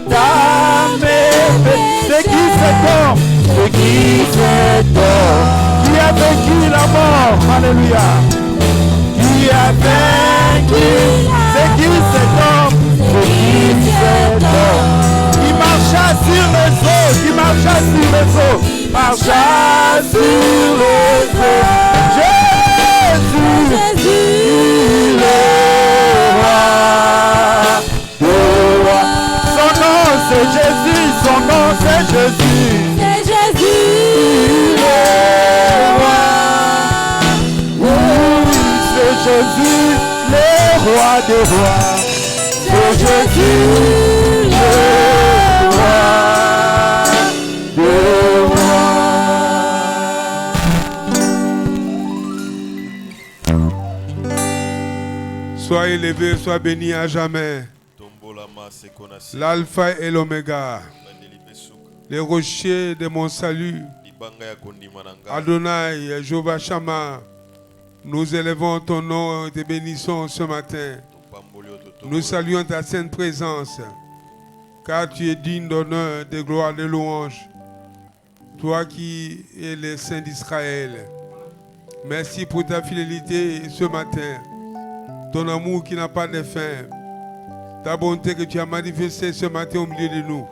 t'as aimé. C'est qui cet homme? C'est qui cet homme qui a vaincu la mort? Alléluia. Qui a vaincu? C'est qui cet homme? C'est qui cet homme qui marcha sur les eaux? Qui marcha sur les eaux? Marcha sur les eaux. Jésus, Jésus, le roi. Son nom c'est Jésus, son nom c'est Jésus. C'est Jésus, le roi. Oui, c'est Jésus, le roi des rois. C'est Jésus, le roi des rois. Sois élevé, sois béni à jamais. L'alpha et l'oméga, les rochers de mon salut. Adonai, Jéhovah Shammah, nous élevons ton nom et te bénissons ce matin. Nous saluons ta sainte présence, car tu es digne d'honneur, de gloire, de louange. Toi qui es le Saint d'Israël, merci pour ta fidélité ce matin, ton amour qui n'a pas de fin, ta bonté que tu as manifestée ce matin au milieu de nous.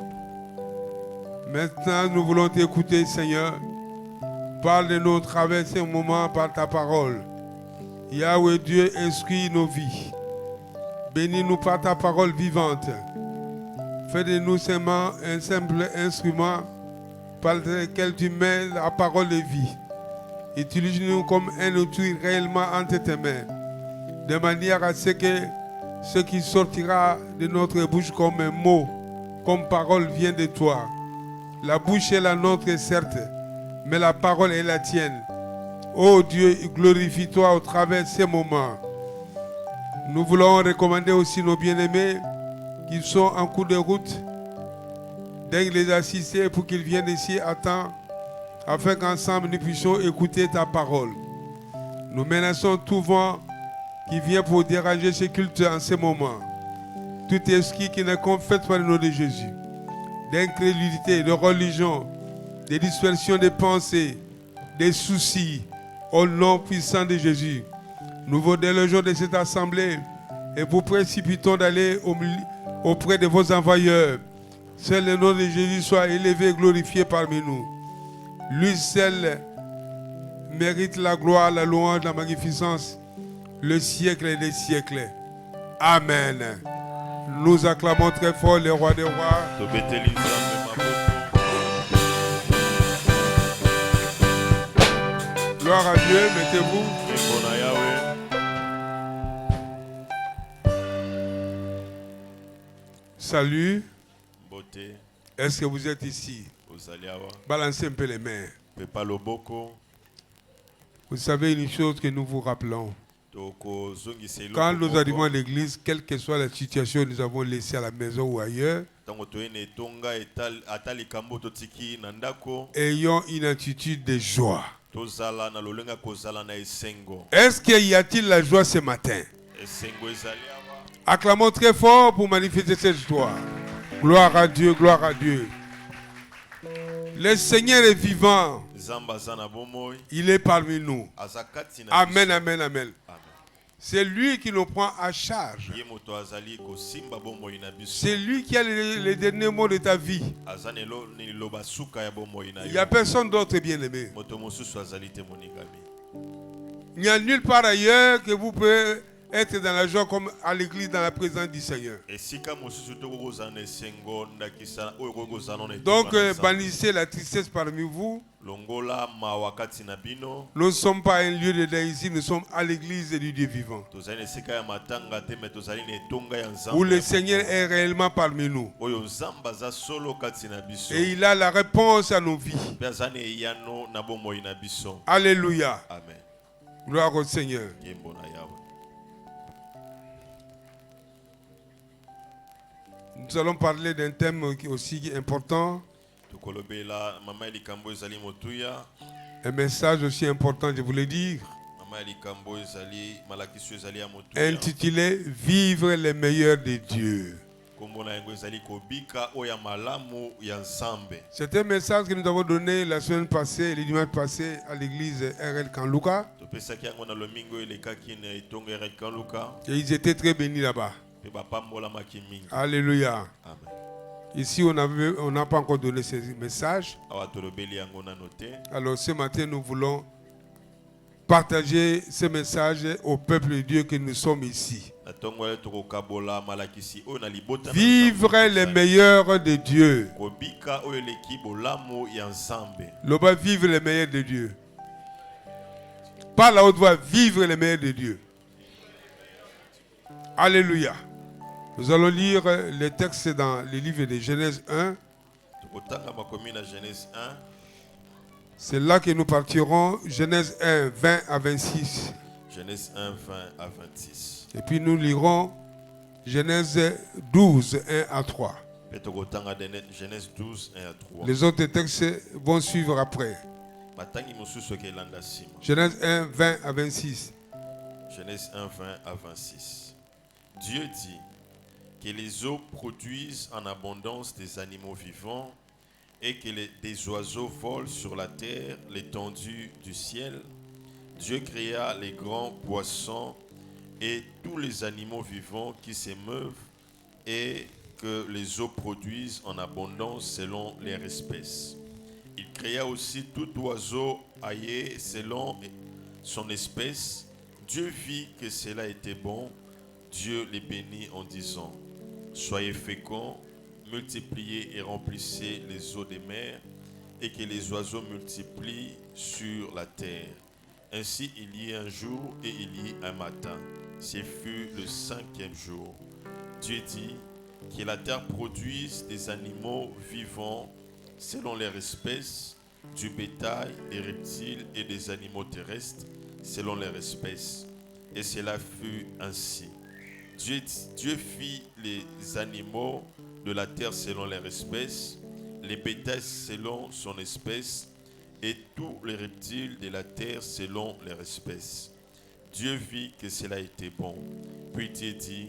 Maintenant, nous voulons t'écouter, Seigneur. Parle de nous travers ces moments par ta parole. Yahweh Dieu, instruis nos vies. Bénis-nous par ta parole vivante. Fais de nous seulement un simple instrument par lequel tu mets la parole de vie. Utilise-nous comme un outil réellement entre tes mains, de manière à ce que ce qui sortira de notre bouche comme un mot, comme parole vient de toi. La bouche est la nôtre, certes, mais la parole est la tienne. Ô Dieu, glorifie-toi au travers de ces moments. Nous voulons recommander aussi nos bien-aimés qui sont en cours de route, d'aider les assister pour qu'ils viennent ici à temps, afin qu'ensemble nous puissions écouter ta parole. Nous menaçons tout vent qui vient pour déranger ce culte en ce moment. Tout esprit qui ne confesse pas le nom de Jésus, d'incrédulité, de religion, de dispersion des pensées, des soucis, au nom puissant de Jésus. Nous vous délogeons de cette assemblée et vous précipitons d'aller auprès de vos envoyeurs. Seul le nom de Jésus soit élevé et glorifié parmi nous. Lui seul mérite la gloire, la louange, la magnificence, le siècle et les siècles. Amen. Nous acclamons très fort le roi des rois. Gloire à Dieu, mettez-vous. Salut. Est-ce que vous êtes ici? Balancez un peu les mains. Vous savez une chose que nous vous rappelons. Quand nous arrivons à l'église, quelle que soit la situation que nous avons laissée à la maison ou ailleurs, ayons une attitude de joie. Est-ce qu'il y a-t-il la joie ce matin? Acclamons très fort pour manifester cette joie. Gloire à Dieu, gloire à Dieu. Le Seigneur est vivant. Il est parmi nous. Amen, amen, amen. C'est lui qui nous prend à charge. C'est lui qui a les derniers mots de ta vie. Il n'y a personne d'autre bien-aimé. Il n'y a nulle part ailleurs que vous pouvez être dans la joie comme à l'église dans la présence du Seigneur. Donc bannissez la tristesse parmi vous. Nous ne sommes pas un lieu de déici, nous sommes à l'église du Dieu vivant, où le Seigneur est réellement parmi nous. Et il a la réponse à nos vies. Alléluia. Amen. Gloire au Seigneur. Nous allons parler d'un thème aussi important. Un message aussi important, je voulais dire. Intitulé « Vivre les meilleurs de Dieu ». C'est un message que nous avons donné la semaine passée, le dimanche passé, à l'église RL Kanluka. Et ils étaient très bénis là-bas. Alléluia. Ici, on n'a pas encore donné ce message. Alors ce matin, nous voulons partager ce message au peuple de Dieu que nous sommes ici. Vivre les meilleurs de Dieu. L'on vivre les meilleurs de Dieu. Par la haute voix, vivre les meilleurs de Dieu. Alléluia. Nous allons lire les textes dans le livre de Genèse 1. C'est là que nous partirons. Genèse 1, 20 à 26. Genèse 1, 20 à 26. Et puis nous lirons Genèse 12, 1 à 3. Genèse 12, 1 à 3. Les autres textes vont suivre après. Genèse 1, 20 à 26. Genèse 1, 20 à 26. Dieu dit que les eaux produisent en abondance des animaux vivants et que des oiseaux volent sur la terre, l'étendue du ciel. Dieu créa les grands poissons et tous les animaux vivants qui se meuvent et que les eaux produisent en abondance selon leur espèce. Il créa aussi tout oiseau aillé selon son espèce. Dieu vit que cela était bon. Dieu les bénit en disant: soyez féconds, multipliez et remplissez les eaux des mers et que les oiseaux multiplient sur la terre. Ainsi il y eut un jour et il y eut un matin. Ce fut le 5e jour. Dieu dit que la terre produise des animaux vivants selon leur espèce, du bétail, des reptiles et des animaux terrestres selon leur espèce. Et cela fut ainsi. Dieu fit les animaux de la terre selon leur espèce, les bétails selon son espèce, et tous les reptiles de la terre selon leur espèce. Dieu vit que cela était bon. Puis Dieu dit: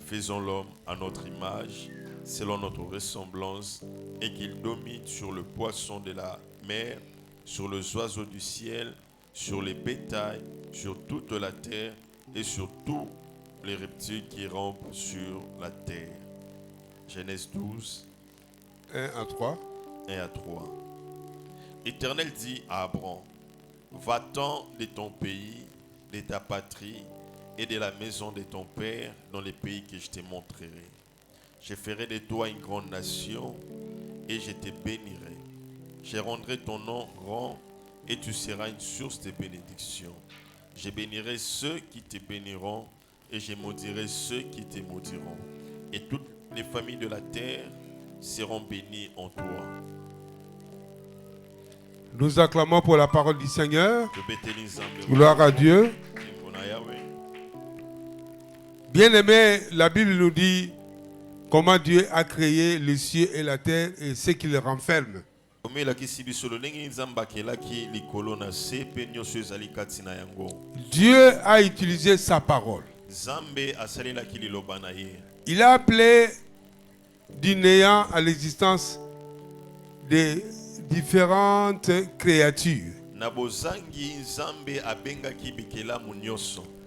faisons l'homme à notre image, selon notre ressemblance, et qu'il domine sur le poisson de la mer, sur les oiseaux du ciel, sur les bétails, sur toute la terre, et sur tous les reptiles qui rampent sur la terre. Genèse 12, 1 à 3. 1 à 3. L'Éternel dit à Abraham: va-t'en de ton pays, de ta patrie et de la maison de ton père dans les pays que je te montrerai. Je ferai de toi une grande nation et je te bénirai. Je rendrai ton nom grand et tu seras une source de bénédiction. Je bénirai ceux qui te béniront et je maudirai ceux qui te maudiront. Et toutes les familles de la terre seront bénies en toi. Nous acclamons pour la parole du Seigneur. Gloire à Dieu. Bien-aimé, la Bible nous dit comment Dieu a créé les cieux et la terre et ce qui les renferme. Dieu a utilisé sa parole. Il a appelé du néant à l'existence des différentes créatures.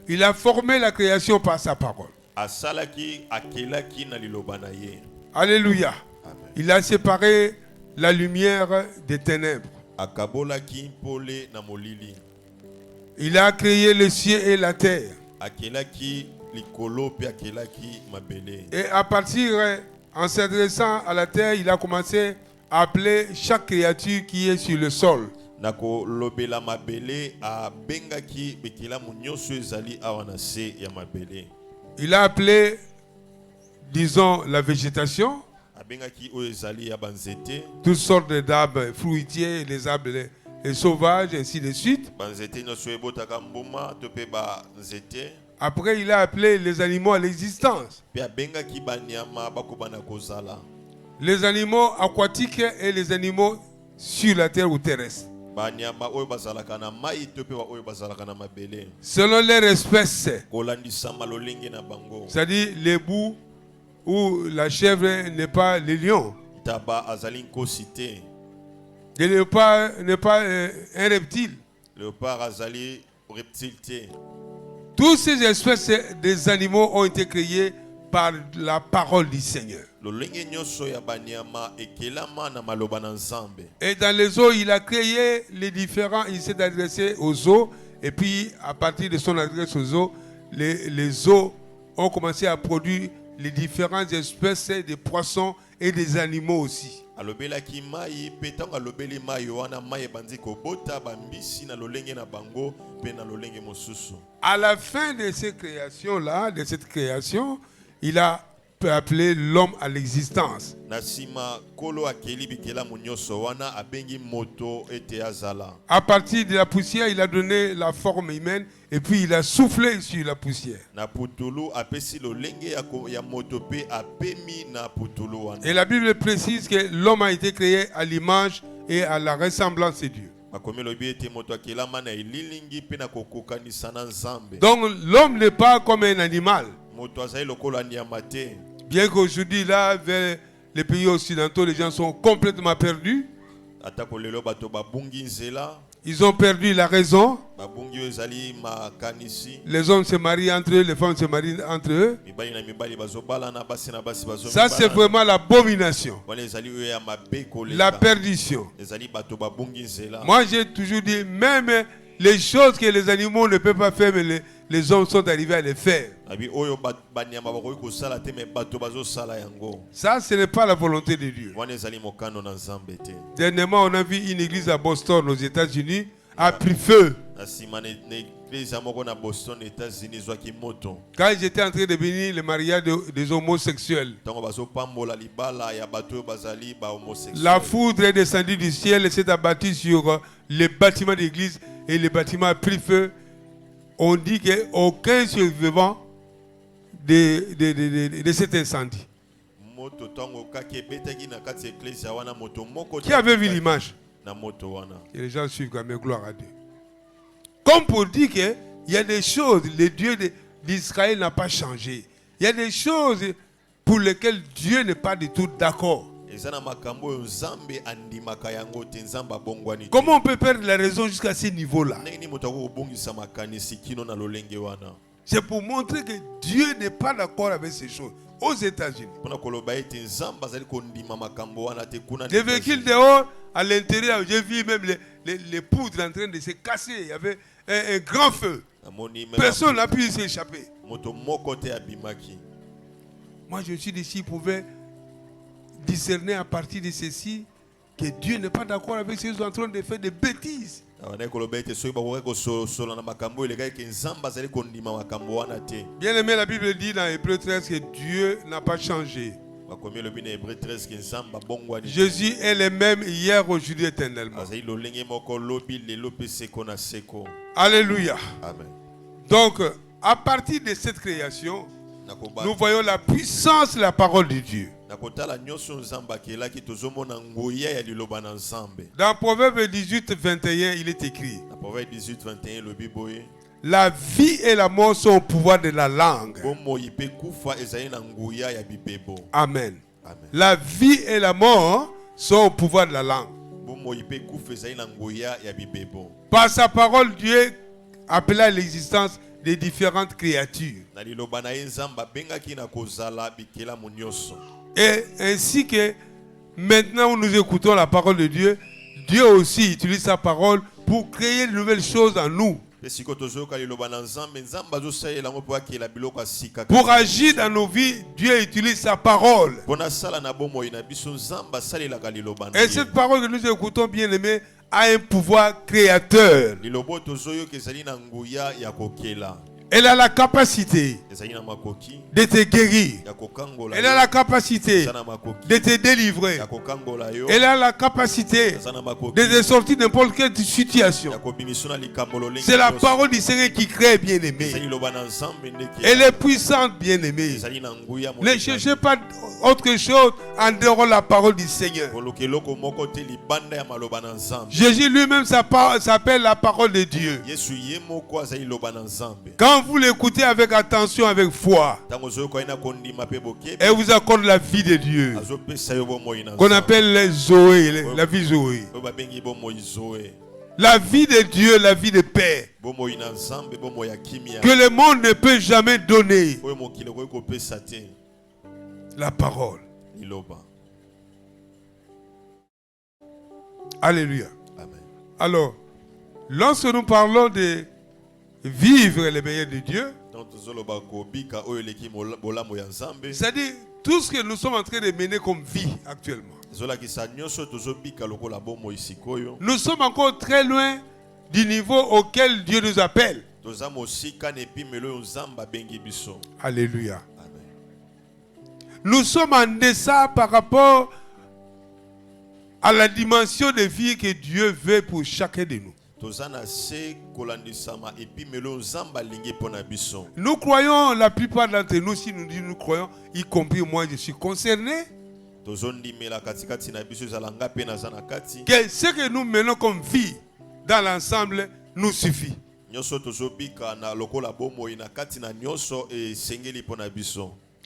Il a formé la création par sa parole. Alléluia. Il a séparé la lumière des ténèbres. Il a créé les cieux et la terre. Et à partir, en s'adressant à la terre, il a commencé à appeler chaque créature qui est sur le sol. Il a appelé, disons, la végétation, toutes sortes d'arbres fruitiers, les arbres les sauvages, ainsi de suite. Après, il a appelé les animaux à l'existence. Les animaux aquatiques et les animaux sur la terre ou terrestre. Selon leur espèce, c'est-à-dire les bouts où la chèvre n'est pas le lion. Taba azali nkosite. Le léopard n'est pas un reptile. Léopard azali reptile te. Toutes ces espèces des animaux ont été créées par la parole du Seigneur. Lolenge nyonso ya banyama ekelama na maloba na Nzambe. Et dans les eaux, il a créé les différents, il s'est adressé aux eaux, et puis à partir de son adresse aux eaux, les eaux ont commencé à produire les différentes espèces de poissons et des animaux aussi. Alobelaki mai petang alobeli mai wana mai bandi kobota bambisi na lolenge na bango pe na lolenge mosusu. À la fin de cette création-là, de cette création, il a appelé l'homme à l'existence. Nasima kolo akeli bikela munyoso wana abengi moto ete azala. À partir de la poussière, il a donné la forme humaine et puis il a soufflé sur la poussière. Na putulu apesi lolenge ya moto pe apemi na putulu wana. Et la Bible précise que l'homme a été créé à l'image et à la ressemblance de Dieu. Donc l'homme n'est pas comme un animal. Bien qu'aujourd'hui, là, vers les pays occidentaux, les gens sont complètement perdus. Ils ont perdu la raison. Les hommes se marient entre eux, les femmes se marient entre eux. Ça, c'est vraiment l'abomination. La perdition. Moi, j'ai toujours dit, même les choses que les animaux ne peuvent pas faire, mais les hommes sont arrivés à les faire. Ça, ce n'est pas la volonté de Dieu. Dernièrement, on a vu une église à Boston, aux États-Unis, a pris feu. Quand j'étais en train de bénir le mariage des homosexuels, la foudre est descendue du ciel et s'est abattue sur les bâtiments d'église et le bâtiment a pris feu. On dit qu'aucun survivant de cet incendie. Qui avait vu l'image? Et les gens suivent quand même, gloire à Dieu. Comme pour dire qu'il y a des choses, le Dieu d'Israël n'a pas changé. Il y a des choses pour lesquelles Dieu n'est pas du tout d'accord. Comment on peut perdre la raison jusqu'à ce niveau-là? C'est pour montrer que Dieu n'est pas d'accord avec ces choses. Aux États-Unis, les véhicules dehors, à l'intérieur, j'ai vu même les poudres en train de se casser. Il y avait un grand feu. Personne n'a pu s'échapper. Moi, je suis ici, pouvais discerner à partir de ceci que Dieu n'est pas d'accord avec ceux qui sont en train de faire des bêtises. Bien aimé, la Bible dit dans Hébreux 13 que Dieu n'a pas changé. Jésus est le même hier, aujourd'hui, éternellement. Alléluia. Amen. Donc, à partir de cette création, nous voyons la puissance de la parole de Dieu. Dans Proverbe 18, 21, il est écrit: la vie et la mort sont au pouvoir de la langue. Amen. Amen. La vie et la mort sont au pouvoir de la langue. Par sa parole, Dieu appela à l'existence des différentes créatures. Et ainsi que maintenant où nous écoutons la parole de Dieu, Dieu aussi utilise sa parole pour créer de nouvelles choses en nous. Pour agir dans nos vies, Dieu utilise sa parole. Et cette parole que nous écoutons, bien aimé, a un pouvoir créateur. Elle a la capacité de te guérir. Elle a la capacité de te délivrer. Elle a la capacité de te sortir de n'importe quelle situation. C'est la parole du Seigneur qui crée, bien aimé. Elle est puissante, bien aimé. Ne cherchez pas autre chose en dehors de la parole du Seigneur. Jésus lui-même s'appelle la parole de Dieu. Quand quand vous l'écoutez avec attention, avec foi, elle vous accorde la vie de Dieu, qu'on appelle les Zoé, la vie Zoé. La vie de Dieu, la vie de paix, que le monde ne peut jamais donner. La parole. Alléluia. Amen. Alors, lorsque nous parlons de vivre les meilleurs de Dieu, c'est-à-dire tout ce que nous sommes en train de mener comme vie actuellement. Nous sommes encore très loin du niveau auquel Dieu nous appelle. Alléluia. Nous sommes en deçà par rapport à la dimension de vie que Dieu veut pour chacun de nous. Nous croyons, la plupart d'entre nous, si nous disons nous croyons, y compris moi, je suis concerné, que ce que nous menons comme vie dans l'ensemble nous suffit.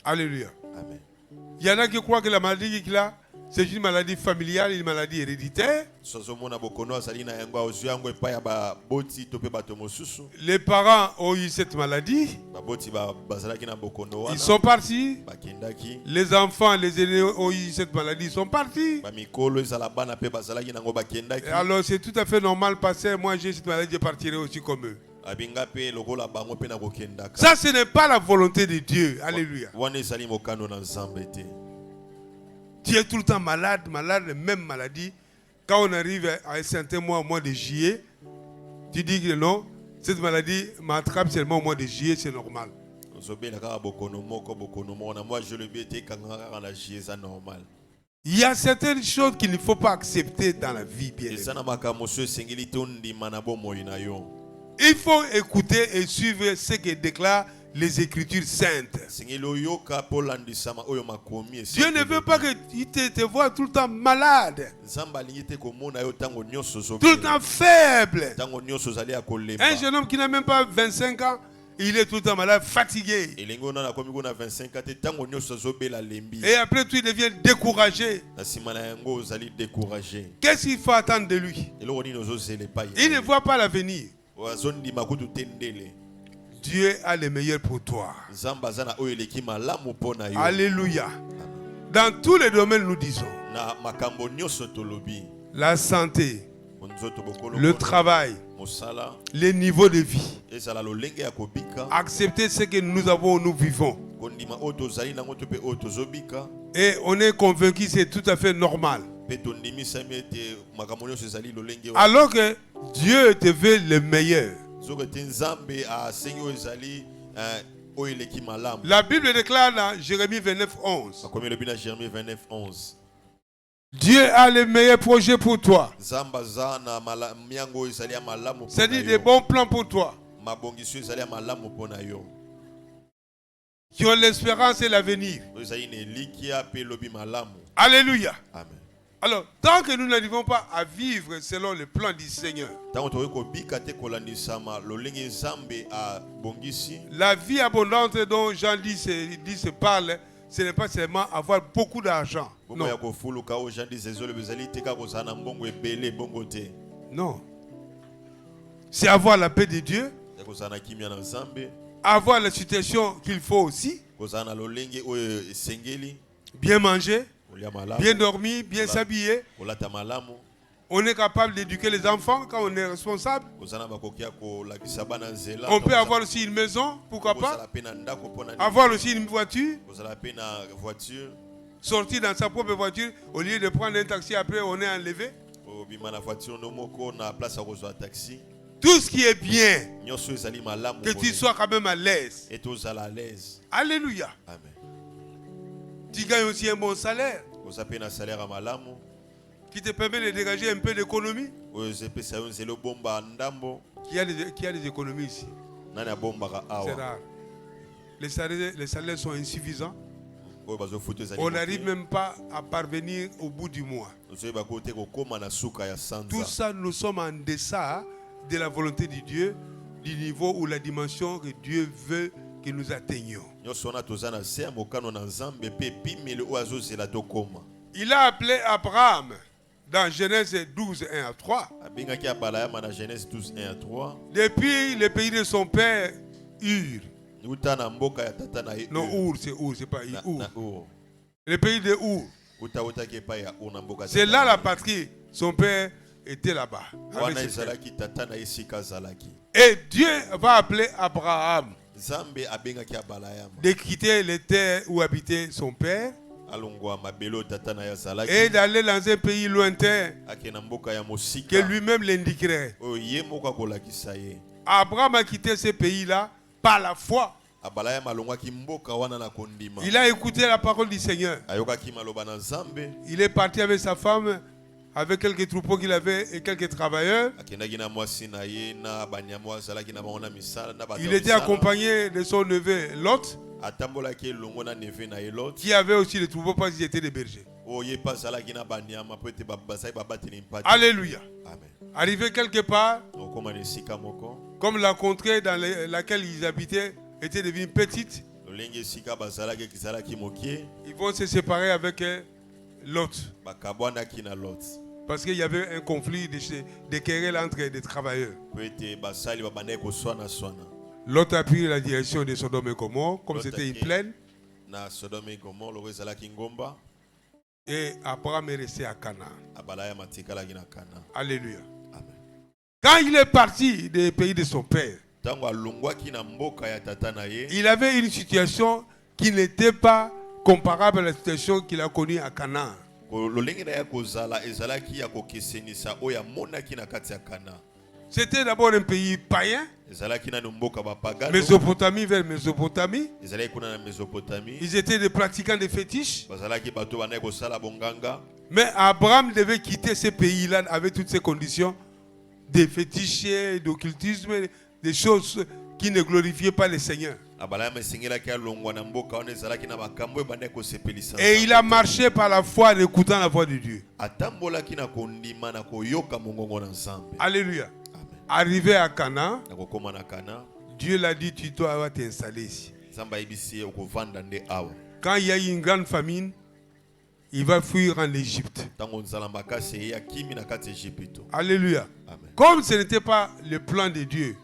Alléluia. Amen. Il y en a qui croient que la maladie qu'il a, c'est une maladie familiale, une maladie héréditaire. Les parents ont eu cette maladie. Ils sont partis. Les enfants, les aînés ont eu cette maladie. Ils sont partis. Alors c'est tout à fait normal parce que moi j'ai cette maladie, je partirai aussi comme eux. Ça, ce n'est pas la volonté de Dieu. Alléluia. Tu es tout le temps malade, même maladie. Quand on arrive à un certain mois, au mois de juillet, tu dis que non, cette maladie m'attrape seulement au mois de juillet, c'est normal. Il y a certaines choses qu'il ne faut pas accepter dans la vie, bien aimé. Il faut écouter et suivre ce que déclarent les Écritures saintes. Dieu ne veut pas que tu te vois tout le temps malade, tout le temps faible. Un jeune homme qui n'a même pas 25 ans, il est tout le temps malade, fatigué. Et après tout, il devient découragé. Qu'est-ce qu'il faut attendre de lui? Il ne voit pas l'avenir. Dieu a le meilleur pour toi. Alléluia. Dans tous les domaines, nous disons la santé, le travail, les niveaux de vie. Accepter ce que nous avons, nous vivons. Et on est convaincu que c'est tout à fait normal. Alors que Dieu te veut le meilleur. La Bible déclare dans Jérémie 29:11. Dieu a le meilleur projet pour toi. C'est-à-dire des bons plans pour toi. Qui ont l'espérance et l'avenir. Alléluia. Amen. Alors, tant que nous n'arrivons pas à vivre selon le plan du Seigneur, la vie abondante dont Jean dit se parle, ce n'est pas seulement avoir beaucoup d'argent. Non. Non. C'est avoir la paix de Dieu, avoir la situation qu'il faut aussi, bien manger, bien dormir, bien s'habiller. On est capable d'éduquer les enfants quand on est responsable. On peut avoir aussi une maison, pourquoi pas. Avoir aussi une voiture. Sortir dans sa propre voiture, au lieu de prendre un taxi, après on est enlevé. Tout ce qui est bien, que tu sois quand même à l'aise. Alléluia. Amen. Tu gagnes aussi un bon salaire qui te permet de dégager un peu d'économie. Qui a des économies ici? C'est rare. Les salaires sont insuffisants. On n'arrive même pas à parvenir au bout du mois. Tout ça, nous sommes en deçà de la volonté de Dieu. du niveau ou la dimension que Dieu veut que nous atteignions. Il a appelé Abraham dans Genèse 12, 1 à 3. Depuis le pays de son père, Ur. Non, Ur, c'est pas Ur. Le pays de Ur. C'est là la patrie. Son père était là-bas. Et Dieu va appeler Abraham de quitter les terres où habitait son père et d'aller dans un pays lointain que lui-même l'indiquerait. Abraham a quitté ce pays-là par la foi. Il a écouté la parole du Seigneur. Il est parti avec sa femme, avec quelques troupeaux qu'il avait et quelques travailleurs. Il était accompagné de son neveu Lot, qui avait aussi les troupeaux parce qu'ils étaient des bergers. Alléluia. Arrivé quelque part, comme la contrée dans laquelle ils habitaient était devenue petite, ils vont se séparer avec Lot. Parce qu'il y avait un conflit de querelles entre des travailleurs. Lot a pris la direction de Sodome et Gomorrhe, comme c'était une plaine. Et Abraham est resté à Canaan. Alléluia. Quand il est parti des pays de son père, il avait une situation qui n'était pas comparable à la situation qu'il a connue à Canaan. C'était d'abord un pays païen, Mésopotamie vers Mésopotamie. Ils étaient des pratiquants de fétiches. Mais Abraham devait quitter ce pays-là avec toutes ces conditions de fétiches, d'occultisme, des choses qui ne glorifiaient pas le Seigneur. Et il a marché par la foi en écoutant la voix de Dieu. Alléluia. Arrivé à Canaan, Dieu l'a dit, tu dois t'installer ici. Quand il y a eu une grande famine, il va fuir en Égypte. Alléluia. Comme ce n'était pas le plan de Dieu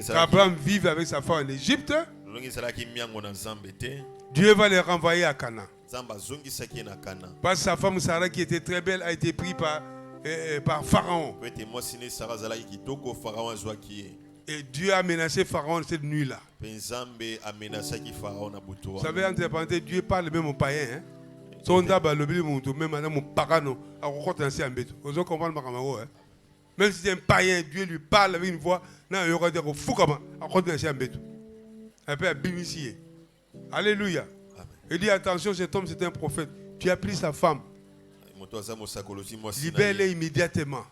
qu'Abraham vive avec sa femme en Égypte, Dieu va les renvoyer à Canaan. Parce que sa femme Sarah, qui était très belle, a été prise par Pharaon. Et Dieu a menacé Pharaon cette nuit-là. Vous savez, entre parenthèses, Dieu parle même aux païens. Même si c'est un païen, Dieu lui parle avec une voix. Alléluia. Il dit attention, cet homme c'est un prophète. Tu as pris sa femme. Libère-les immédiatement.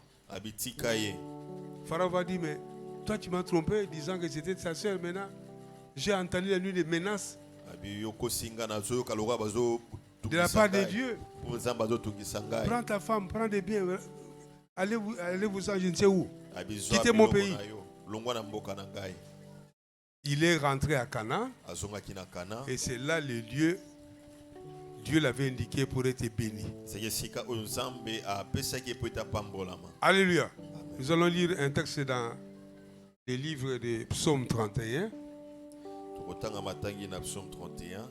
Pharaon va dire, mais toi tu m'as trompé disant que c'était sa soeur. Maintenant, j'ai entendu la nuit des menaces de la part de Dieu. Prends ta femme, prends des biens. Allez-vous-en, je ne sais où. Quittez mon pays. Il est rentré à Canaan. Et c'est là le lieu. Dieu l'avait indiqué pour être béni. Alléluia. Nous allons lire un texte dans le livre de Psaume 31. Psaume 31.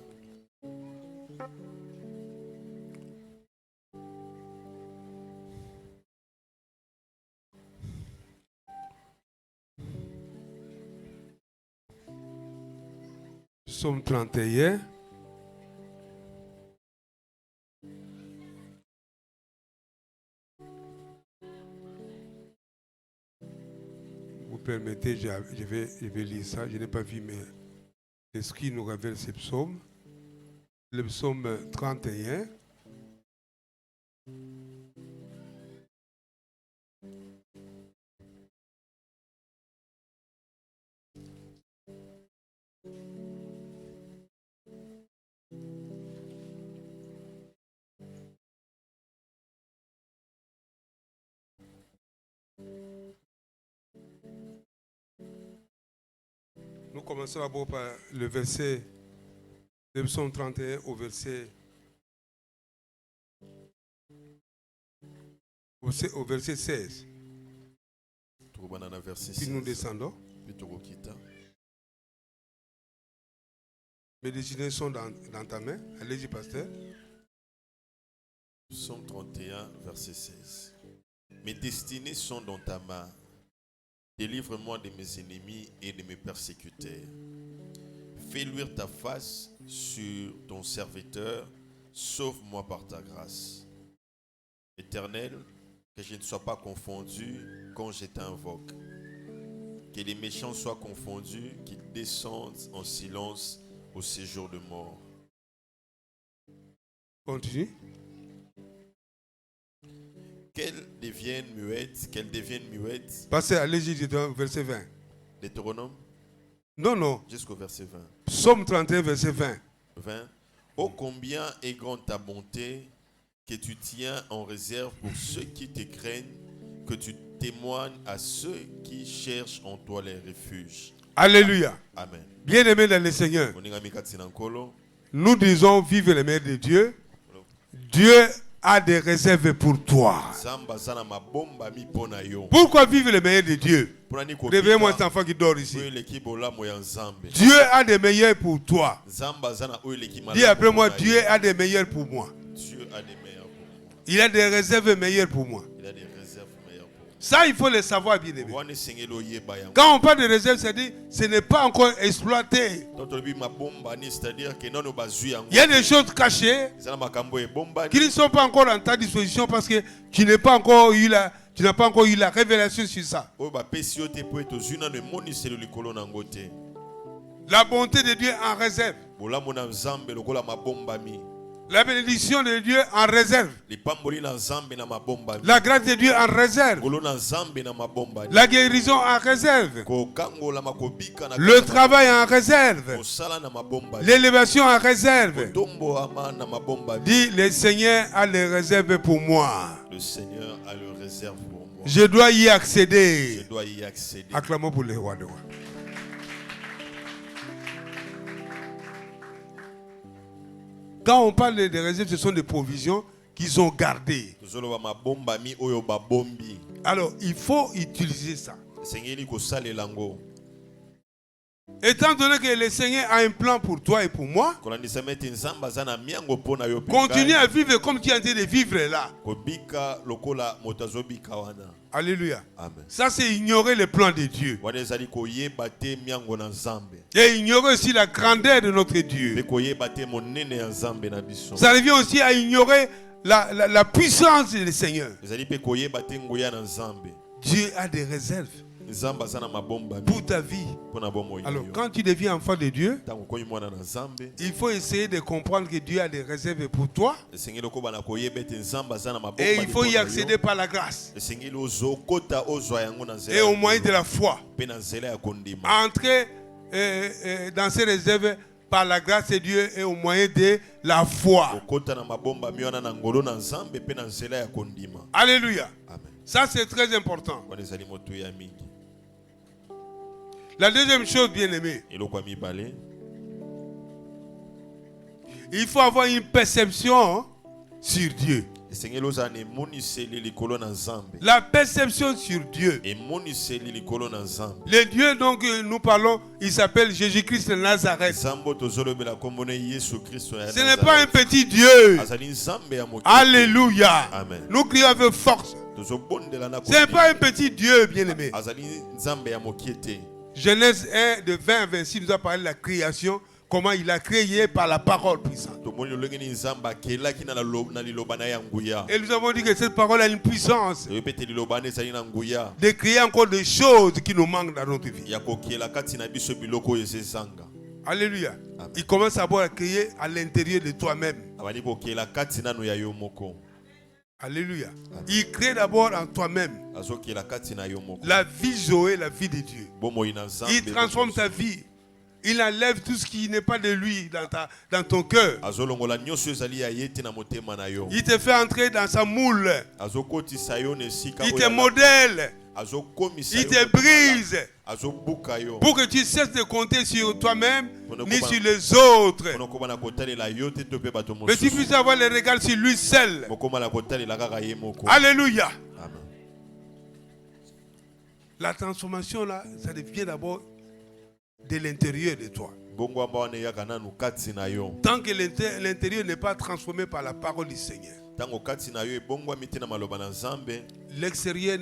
Psaume 31. Vous permettez, je vais lire ça. Je n'ai pas vu, mais l'Esprit nous révèle ces psaumes. Le psaume 31. commençons d'abord par le verset, le psaume 31 au verset 16. Puis nous descendons. Mes destinées sont dans ta main. Allez-y, pasteur. Psaume 31, verset 16. Mes destinées sont dans ta main. Délivre-moi de mes ennemis et de mes persécuteurs. Fais luire ta face sur ton serviteur. Sauve-moi par ta grâce. Éternel, que je ne sois pas confondu quand je t'invoque. Que les méchants soient confondus, qu'ils descendent en silence au séjour de mort. Continue. Qu'elles deviennent muettes. Passez, allez-y, verset 20. Deutéronome? Non. Jusqu'au verset 20. Psaume 31, verset 20. 20. Oh, combien est grande ta bonté que tu tiens en réserve pour ceux qui te craignent, que tu témoignes à ceux qui cherchent en toi les refuges. Alléluia. Amen. Bien-aimés dans le Seigneur, nous disons vive le meilleur de Dieu. Dieu a des réserves pour toi. Pourquoi vivre le meilleur de Dieu? Réveillez-moi cet enfant qui dort ici. Dieu a des meilleurs pour toi. Dis après moi, Dieu a des meilleurs pour moi. Il a des réserves meilleures pour moi. Ça, il faut le savoir, bien aimé. Quand on parle de réserve, c'est-à-dire ce n'est pas encore exploité. Il y a des choses cachées qui ne sont pas encore en ta disposition parce que tu n'as pas encore eu la révélation sur ça. La bonté de Dieu en réserve. La bénédiction de Dieu en réserve. La grâce de Dieu en réserve. La guérison en réserve. Le travail en réserve. L'élévation en réserve. Dis, le Seigneur a les réserves pour moi. Le Seigneur a les réserves pour moi. Je dois y accéder. Je dois y accéder. Acclamons pour le roi de rois. Quand on parle de réserves, ce sont des provisions qui sont gardées. Alors, il faut utiliser ça. Étant donné que le Seigneur a un plan pour toi et pour moi, continue à vivre comme tu es en train de vivre là. Alléluia. Amen. Ça, c'est ignorer le plan de Dieu. Et ignorer aussi la grandeur de notre Dieu. Ça revient aussi à ignorer la puissance du Seigneur. Dieu a des réserves pour ta vie. Alors, quand tu deviens enfant de Dieu, il faut essayer de comprendre que Dieu a des réserves pour toi. Et il faut y accéder par la grâce. Et au moyen de la foi. Entrer dans ces réserves par la grâce de Dieu et au moyen de la foi. Alléluia. Amen. Ça, c'est très important. La deuxième chose, bien aimé, il faut avoir une perception sur Dieu. La perception sur Dieu. Le Dieu dont nous parlons, il s'appelle Jésus-Christ de Nazareth. Ce n'est pas un petit Dieu. Alléluia. Amen. Nous crions avec force. Ce n'est pas un petit Dieu, bien aimé. Genèse 1 de 20 à 26 nous a parlé de la création. Comment il a créé par la parole puissante. Et nous avons dit que cette parole a une puissance de créer encore des choses qui nous manquent dans notre vie. Alléluia. Amen. Il commence à créer à l'intérieur de toi-même. Alléluia. Amen. Il crée d'abord en toi-même la vie Zoé, la vie de Dieu. Il transforme ta vie. Il enlève tout ce qui n'est pas de lui dans ton cœur. Il te fait entrer dans sa moule. Il te modèle Il te brise pour que tu cesses de compter sur toi-même ni sur les autres. Mais tu puisses avoir le regard sur lui seul. Alléluia. Amen. La transformation là, ça devient d'abord de l'intérieur de toi. Tant que l'intérieur n'est pas transformé par la parole du Seigneur, l'extérieur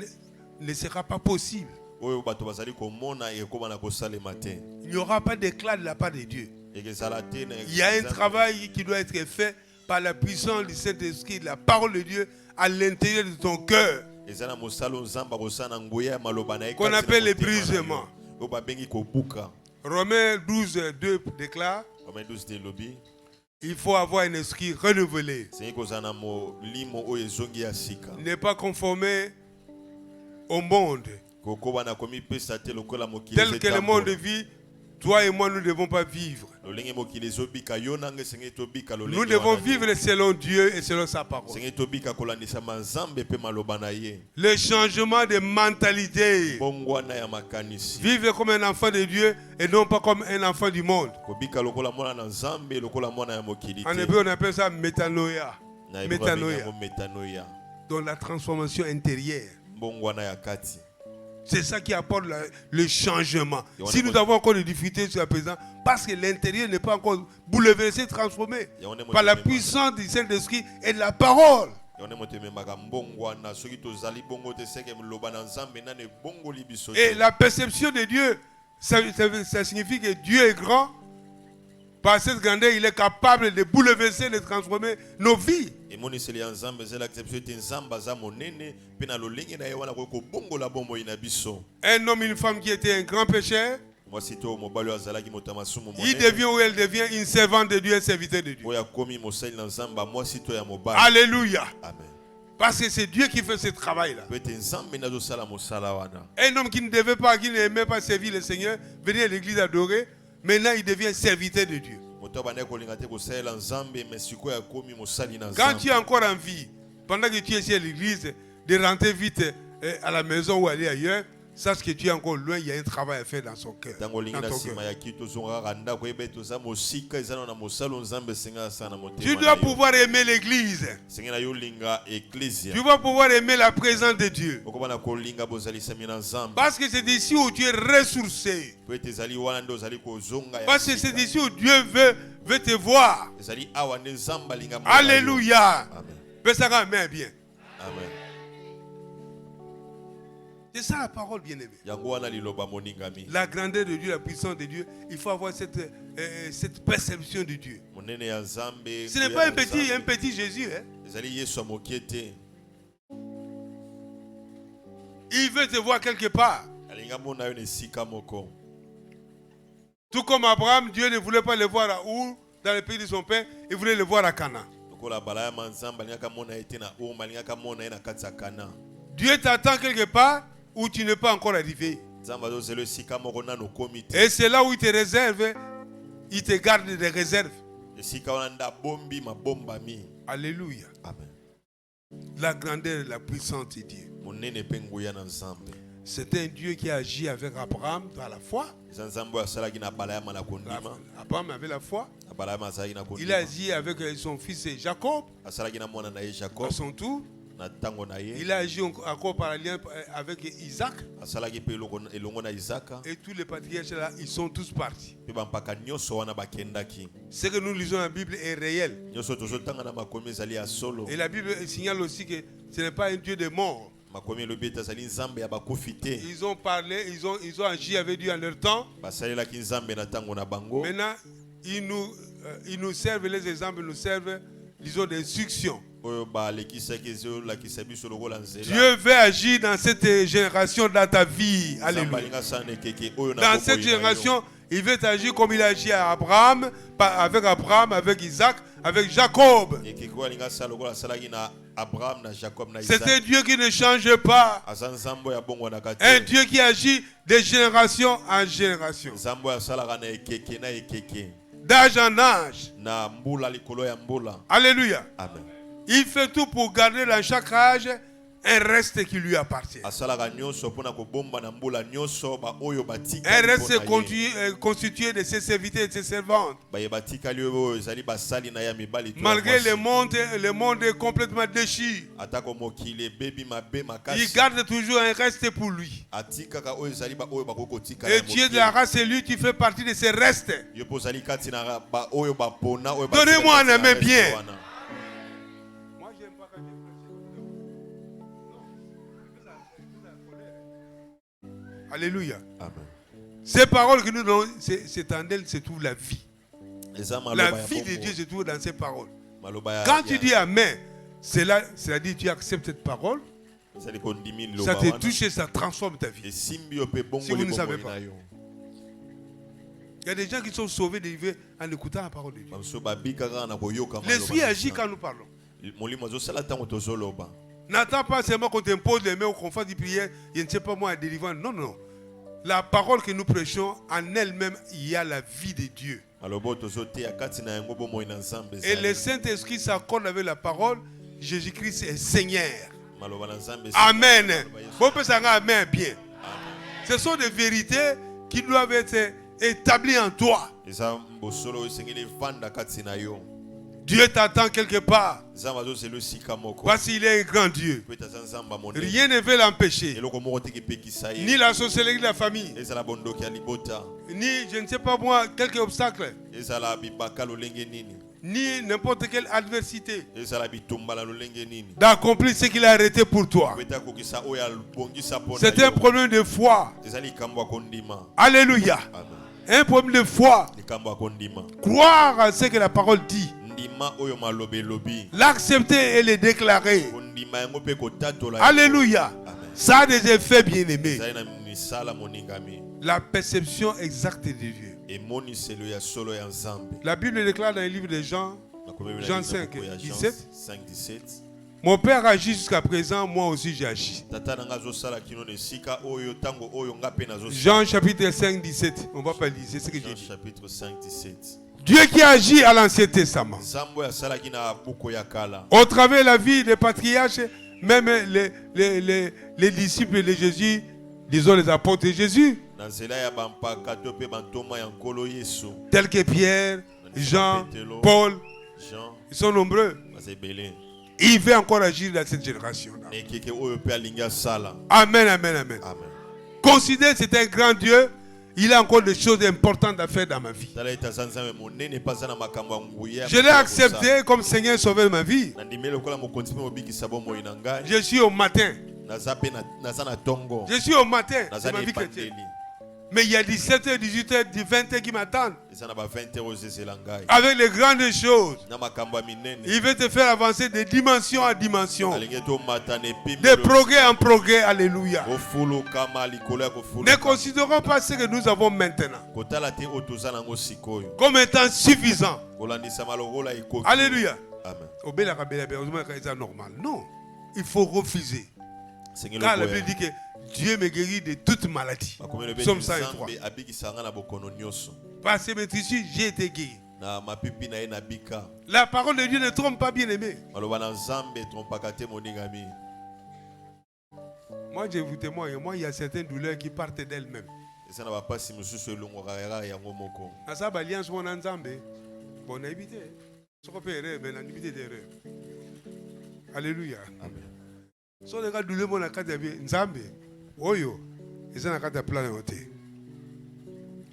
ne sera pas possible. Il n'y aura pas d'éclat de la part de Dieu. Il y a un travail qui doit être fait par la puissance du Saint-Esprit, de la parole de Dieu à l'intérieur de ton cœur, qu'on appelle le brisement. Romains 12, 2 déclare: il faut avoir un esprit renouvelé. Ne pas conformer au monde. Tel que le monde vit, toi et moi, nous ne devons pas vivre. Nous devons vivre selon Dieu et selon sa parole. Le changement de mentalité. Vivre comme un enfant de Dieu et non pas comme un enfant du monde. En hébreu, on appelle ça métanoïa. Métanoïa. Donc la transformation intérieure. C'est ça qui apporte le changement. Si nous avons encore des difficultés jusqu'à présent, parce que l'intérieur n'est pas encore bouleversé, transformé par la puissance du Saint-Esprit et de la parole. Et la perception de Dieu, ça signifie que Dieu est grand. Par cette grandeur, il est capable de bouleverser, de transformer nos vies. Un homme et une femme qui étaient un grand pécheur, il devient ou elle devient une servante de Dieu, un serviteur de Dieu. Alléluia. Amen. Parce que c'est Dieu qui fait ce travail-là. Un homme qui ne devait pas, qui n'aimait pas servir le Seigneur, venir à l'église adorer. Maintenant, il devient serviteur de Dieu. Quand tu es encore en vie, pendant que tu es ici à l'église, de rentrer vite à la maison ou aller ailleurs, sache que tu es encore loin, il y a un travail à faire dans son cœur. Dans ton cœur. Tu dois pouvoir aimer l'église. Tu dois pouvoir aimer la présence de Dieu. Parce que c'est ici où tu es ressourcé. Parce que c'est ici où Dieu veut te voir. Alléluia. Mais ça va bien. Amen. C'est ça la parole, bien-aimée. La grandeur de Dieu, la puissance de Dieu, il faut avoir cette perception de Dieu. Ce n'est pas un petit Jésus. Hein? Il veut te voir quelque part. Tout comme Abraham, Dieu ne voulait pas le voir à Our, dans le pays de son père, il voulait le voir à Canaan. Dieu t'attend quelque part où tu n'es pas encore arrivé. Et c'est là où il te réserve, il te garde des réserves. Alléluia. Amen. La grandeur et la puissance de Dieu. C'est un Dieu qui agit avec Abraham à la foi. Abraham avait la foi. Il a agi avec son fils Jacob. À son tour. Il a agi encore par alliance avec Isaac. Et tous les patriarches là, ils sont tous partis. Ce que nous lisons dans la Bible est réel. Et la Bible signale aussi que ce n'est pas un Dieu de mort. Ils ont parlé, ils ont agi avec Dieu en leur temps. Maintenant, ils nous servent les exemples, nous servent, disons, d'instruction. Dieu veut agir dans cette génération, dans ta vie. Alléluia. Dans cette génération, il veut agir comme il a agi à Abraham, avec Isaac, avec Jacob. C'est un Dieu qui ne change pas. Un Dieu qui agit de génération en génération. D'âge en âge. Alléluia. Amen. Il fait tout pour garder dans chaque âge Un reste qui lui appartient. Un reste constitué de ses serviteurs et de ses servantes. Malgré le monde est complètement déchiré, il garde toujours un reste pour lui. Et Dieu de la race, c'est lui qui fait partie de ces restes. Donnez-moi un amen bien. Alléluia. Amen. Ces paroles que nous donnons, c'est en elles se trouve la vie. La vie de Dieu se trouve dans ces paroles. Quand tu dis Amen, c'est-à-dire tu acceptes cette parole, ça te touche et ça transforme ta vie. Si vous ne savez pas. Il y a des gens qui sont sauvés de vivre en écoutant la parole de Dieu. L'esprit agit quand nous parlons. N'attends pas seulement qu'on t'impose les mains ou qu'on fasse des prières, je ne sais pas moi, à délivrance. Non, non. La parole que nous prêchons, en elle-même, il y a la vie de Dieu. Et le Saint-Esprit s'accorde avec la parole. Jésus-Christ est Seigneur. Amen. Amen. Bien. Ce sont des vérités qui doivent être établies en toi. Dieu t'attend quelque part. Parce qu'il est un grand Dieu. Rien ne veut l'empêcher. Ni la sorcellerie de la famille. Ni, je ne sais pas moi, quelques obstacles. Ni n'importe quelle adversité. D'accomplir ce qu'il a arrêté pour toi. C'est un problème de foi. Alléluia. Un problème de foi. Croire à ce que la parole dit. L'accepter et le déclarer. Alléluia. Ça a des effets bien aimés. La perception exacte de Dieu. La Bible déclare dans le livre de Jean, Jean 5, 17. Mon Père agit jusqu'à présent, moi aussi j'agis. Jean chapitre 5, 17. On ne va pas lire, c'est ce que j'ai dit. Dieu qui agit à l'Ancien Testament. Au travers de la vie des patriarches, même les disciples de Jésus, disons les apôtres de Jésus, tels que Pierre, Jean, Paul, ils sont nombreux. Il veut encore agir dans cette génération. Amen, amen, amen. Considère que c'est un grand Dieu. Il a encore des choses importantes à faire dans ma vie. Je l'ai accepté comme Seigneur Sauveur de ma vie. Je suis au matin. Je suis au matin de ma vie chrétienne. Mais il y a 17h, 18h, 20h qui m'attendent. Avec les grandes choses. Il veut te faire avancer de dimension à dimension. De progrès en progrès. Alléluia. Ne considérons pas ce que nous avons maintenant comme étant suffisant. Alléluia. Non. Il faut refuser. Car la Bible dit que Dieu me guérit de toute maladie. Psaume 103. Parce que ici, j'ai été guéri. La parole de Dieu ne trompe pas, bien aimé. Moi, je vous témoigne. Moi, il y a certaines douleurs qui partent d'elles-mêmes. Alléluia. So les gars douleur mon akata bien nzambe oyo eza na kata plan yote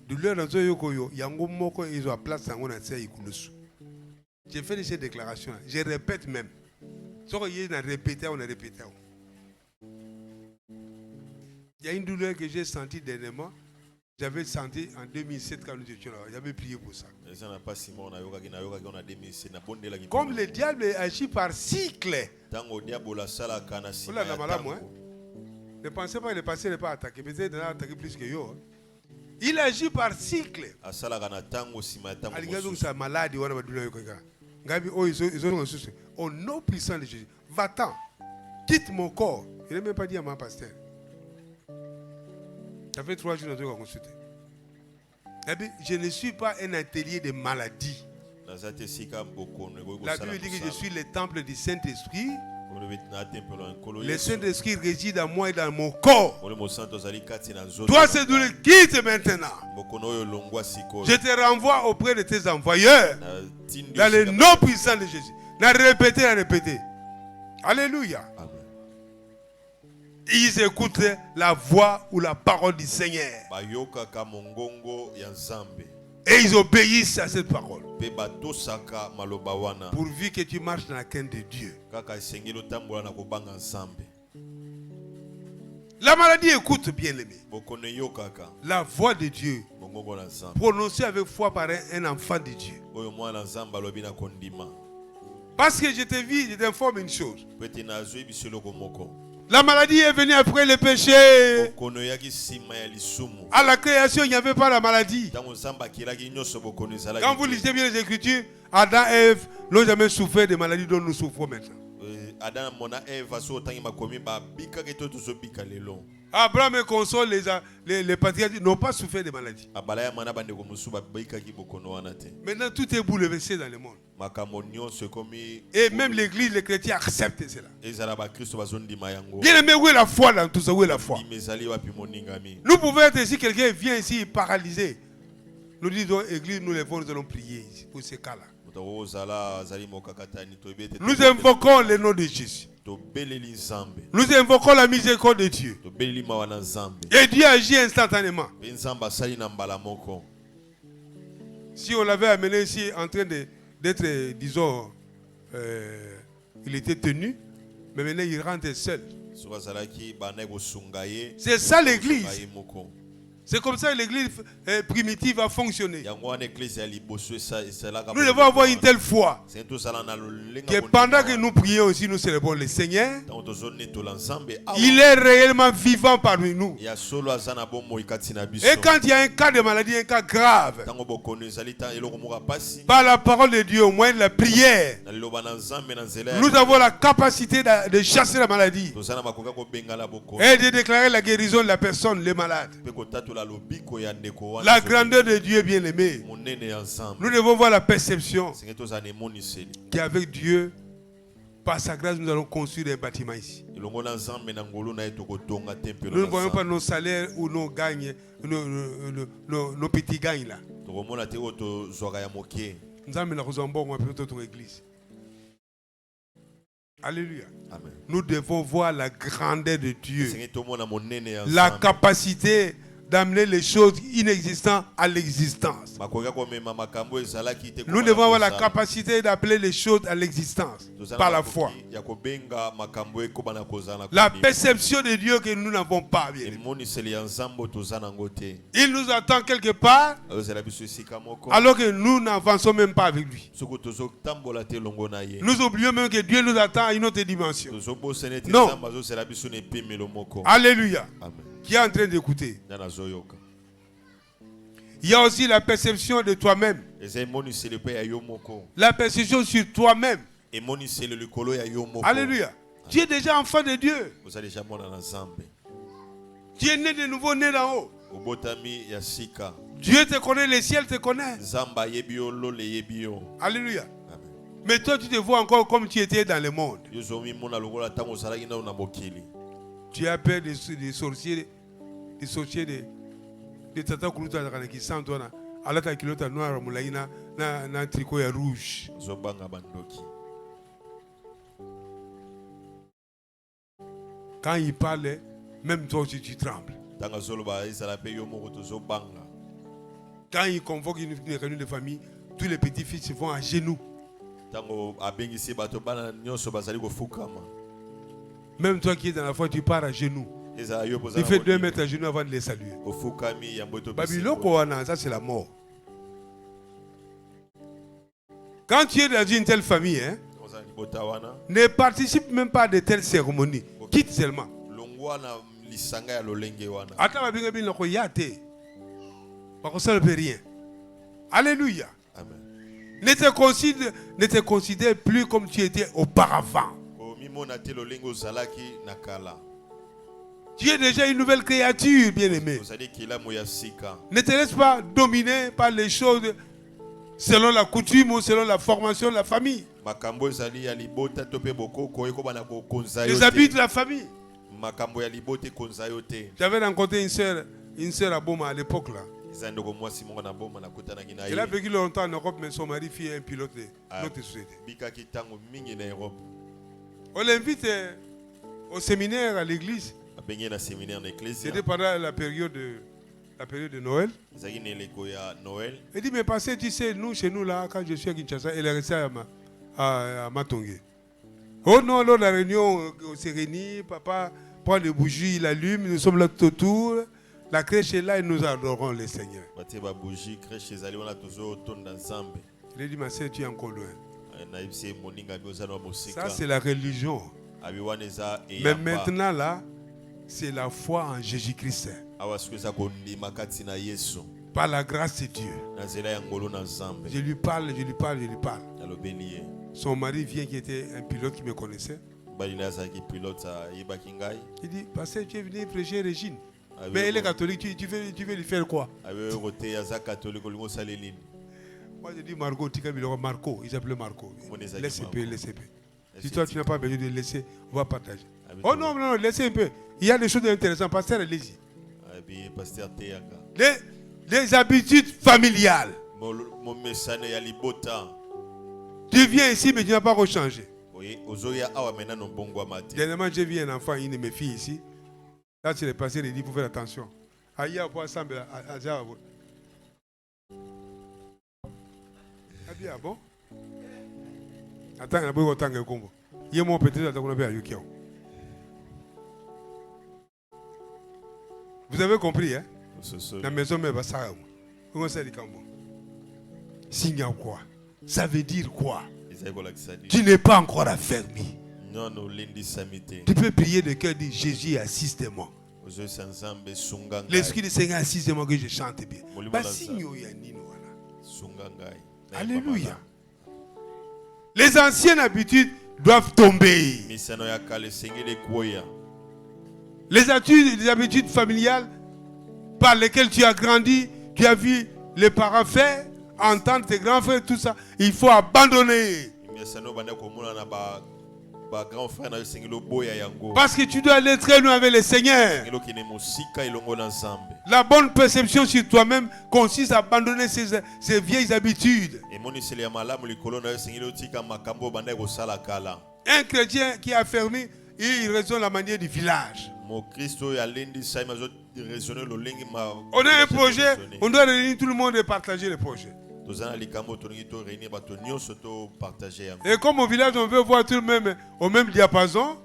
douleur dans zo yokoyo yango moko izo a place yango na tse ikulusu. J'ai fait ces déclarations, je répète même. So y na répéter on a répété. Il y a une douleur que j'ai sentie dernièrement. J'avais senti en 2007 quand nous étions là. J'avais prié pour ça. Comme le diable agit par cycle. Ne pensez pas que le passé n'est pas attaqué. Peut-être qu'il a attaqué plus que yo. Il agit par cycle. Au nom puissant de Jésus. Va-t'en. Quitte mon corps. Il n'a même pas dit à ma pasteur. Ça fait 3 jours que je vais consulter. Je ne suis pas un atelier de maladie. La Bible dit que je suis le temple du Saint-Esprit Le Saint-Esprit réside en moi et dans mon corps. Toi, cette douleur, quitte maintenant. Je te renvoie auprès de tes envoyeurs. Dans le nom puissant de Jésus. N'a répété. Alléluia. Ils écoutent la voix ou la parole du Seigneur. Et ils obéissent à cette parole. Pourvu que tu marches dans la crainte de Dieu. La maladie écoute, bien aimé. La voix de Dieu. Prononcée avec foi par un enfant de Dieu. Parce que je te vis, je t'informe une chose. La maladie est venue après le péché. À la création, il n'y avait pas la maladie. Quand vous lisez bien les Écritures, Adam et Ève n'ont jamais souffert des maladies dont nous souffrons maintenant. Abraham et console, les patriarches n'ont pas souffert de maladies. Maintenant, tout est bouleversé dans le monde. Et même l'église, les chrétiens acceptent cela. Bien aimé, où est la foi dans tout ça? Où est la foi? Nous pouvons être ici, quelqu'un vient ici paralysé. Nous disons, église, nous allons prier pour ces cas-là. Nous invoquons le nom de Jésus. Nous invoquons la miséricorde de Dieu. Et Dieu agit instantanément. Si on l'avait amené ici en train d'être, disons, il était tenu, mais maintenant il rentre seul. C'est ça l'église. C'est comme ça que l'église primitive a fonctionné. Nous devons avoir une telle foi que pendant que nous prions aussi, nous célébrons le Seigneur. Il est réellement vivant parmi nous. Et quand il y a un cas de maladie, un cas grave, par la parole de Dieu, au moyen de la prière, nous avons la capacité de chasser la maladie et de déclarer la guérison de la personne, les malades. La grandeur de Dieu bien-aimé. Nous devons voir la perception qu'avec Dieu, par sa grâce, nous allons construire un bâtiment ici. Nous ne voyons pas nos salaires ou nos gagnes, nos petits gagnes là. Nous avons notre église. Alléluia. Amen. Nous devons voir la grandeur de Dieu. La capacité d'amener les choses inexistantes à l'existence. Nous devons avoir la capacité d'appeler les choses à l'existence par la foi. La perception de Dieu que nous n'avons pas. Bien. Il nous attend quelque part alors que nous n'avançons même pas avec lui. Nous oublions même que Dieu nous attend à une autre dimension. Non. Alléluia. Amen. Qui est en train d'écouter. Il y a aussi la perception de toi-même. La perception sur toi-même. Alléluia. Tu es déjà enfant de Dieu. Tu es né de nouveau, né d'en haut. Dieu te connaît, le ciel te connaît. Alléluia. Mais toi, tu te vois encore comme tu étais dans le monde. Tu as peur des sorciers, des tata kuluta qui sentent toi à la kilota noire moulaïna na tricot rouge. Quand il parle, même toi aussi tu trembles. Quand il convoque une réunion de famille, tous les petits-fils se vont à genoux. Même toi qui es dans la foi, tu pars à genoux. Il fait 2 mètres à genoux avant de les saluer. Babylone, ça c'est la mort. Quand tu es dans une telle famille, ne participe même pas de telles cérémonies. Quitte seulement. Rien. Alléluia. Ne te considère plus comme tu étais auparavant. Tu es déjà une nouvelle créature, bien-aimé. Ne te laisse pas dominer par les choses selon la coutume ou selon la formation de la famille. Les habits de la famille. J'avais rencontré une sœur à Boma à l'époque là. Elle a vécu longtemps en Europe, mais son mari est un pilote de notre société. On l'invite au séminaire à l'église. C'était pendant la période de Noël. Elle dit, mais pasteur, tu sais, nous, chez nous, là, quand je suis à Kinshasa, elle est restée à Matongé. Oh non, lors de la réunion, on s'est réunis, papa prend les bougies, il allume, nous sommes là tout autour. La crèche est là et nous adorons le Seigneur. Il a dit, ma soeur, tu es encore loin. Ça, c'est la religion. Mais maintenant, là, c'est la foi en Jésus-Christ. Par la grâce de Dieu. Je lui parle. Son mari vient qui était un pilote qui me connaissait. Il dit, pasteur, tu es venu prêcher Régine. Mais elle est catholique, tu veux lui faire quoi? Moi je dis Margot, Marco, il s'appelait Marco. Laissez un peu. Si toi tu n'as pas besoin de laisser, on va partager. Oh non, laissez un peu. Il y a des choses intéressantes. Pasteur, allez-y. Les habitudes familiales. Tu viens ici, mais tu n'as pas rechangé. Dernièrement, j'ai vu un enfant, une de mes filles ici. Là, c'est le pasteur, il dit, il faut faire attention. Aïe, on peut ensemble. Ah bien, bon? Attends, il y a beaucoup de temps que combo. Il y a mon petit, attends, on a bien Yukio. Vous avez compris, hein? La maison, mais va ça. Comment ça dit, Kambo? Signe quoi? Ça veut dire quoi? Tu n'es pas encore affermi. Tu peux prier de cœur, dire Jésus assiste-moi. L'Esprit du Seigneur assiste-moi que je chante bien. Alléluia. Les anciennes habitudes doivent tomber. Les habitudes familiales par lesquelles tu as grandi, tu as vu les parents faire, entendre tes grands frères, tout ça, il faut abandonner. Parce que tu dois aller très loin avec le Seigneur. La bonne perception sur toi-même consiste à abandonner ces vieilles habitudes. Un chrétien qui est affermi, il raisonne la manière du village. On a un projet, on doit réunir tout le monde et partager le projet. Et comme au village, on veut voir tout le même au même diapason,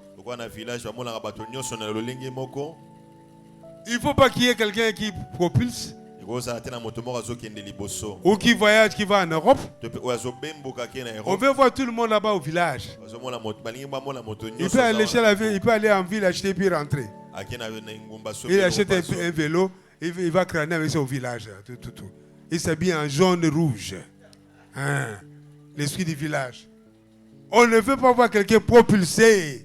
il ne faut pas qu'il y ait quelqu'un qui propulse ou qui voyage, qui va en Europe. On veut voir tout le monde là-bas au village. Il peut aller chez la ville, il peut aller en ville acheter puis rentrer. Il achète un vélo, il va crâner avec ça au village. Tout. Il s'habille en jaune et rouge. Hein? L'esprit du village. On ne veut pas voir quelqu'un propulsé.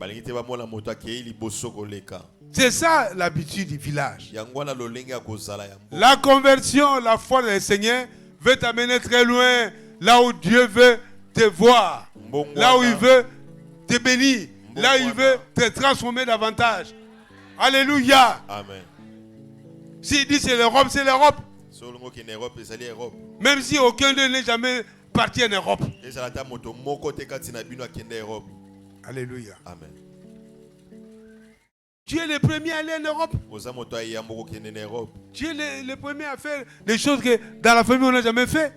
C'est ça l'habitude du village. La conversion, la foi dans le Seigneur veut t'amener très loin, là où Dieu veut te voir, là où il veut te bénir, là où il veut te transformer davantage. Alléluia. Amen. S'il dit c'est l'Europe, c'est l'Europe. Même si aucun d'eux n'est jamais parti en Europe. Alléluia. Amen. Tu es le premier à aller en Europe. Tu es le premier à faire des choses que dans la famille on n'a jamais fait.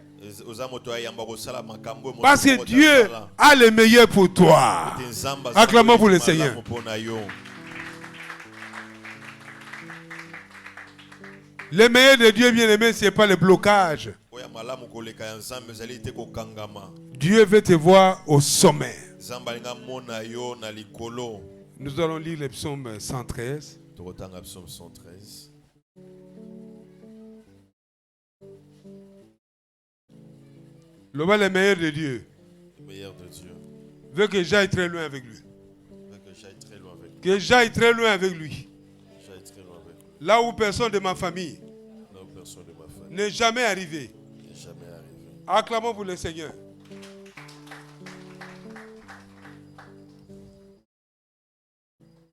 Parce que Dieu a le meilleur pour toi. Acclamons pour le Seigneur. Le meilleur de Dieu, bien aimé, ce n'est pas le blocage. Dieu veut te voir au sommet. Nous allons lire le psaume 113. Le meilleur de Dieu veut que j'aille très loin avec lui. Que j'aille très loin avec lui. Là où personne de ma famille n'est jamais arrivé. Acclamons pour le Seigneur.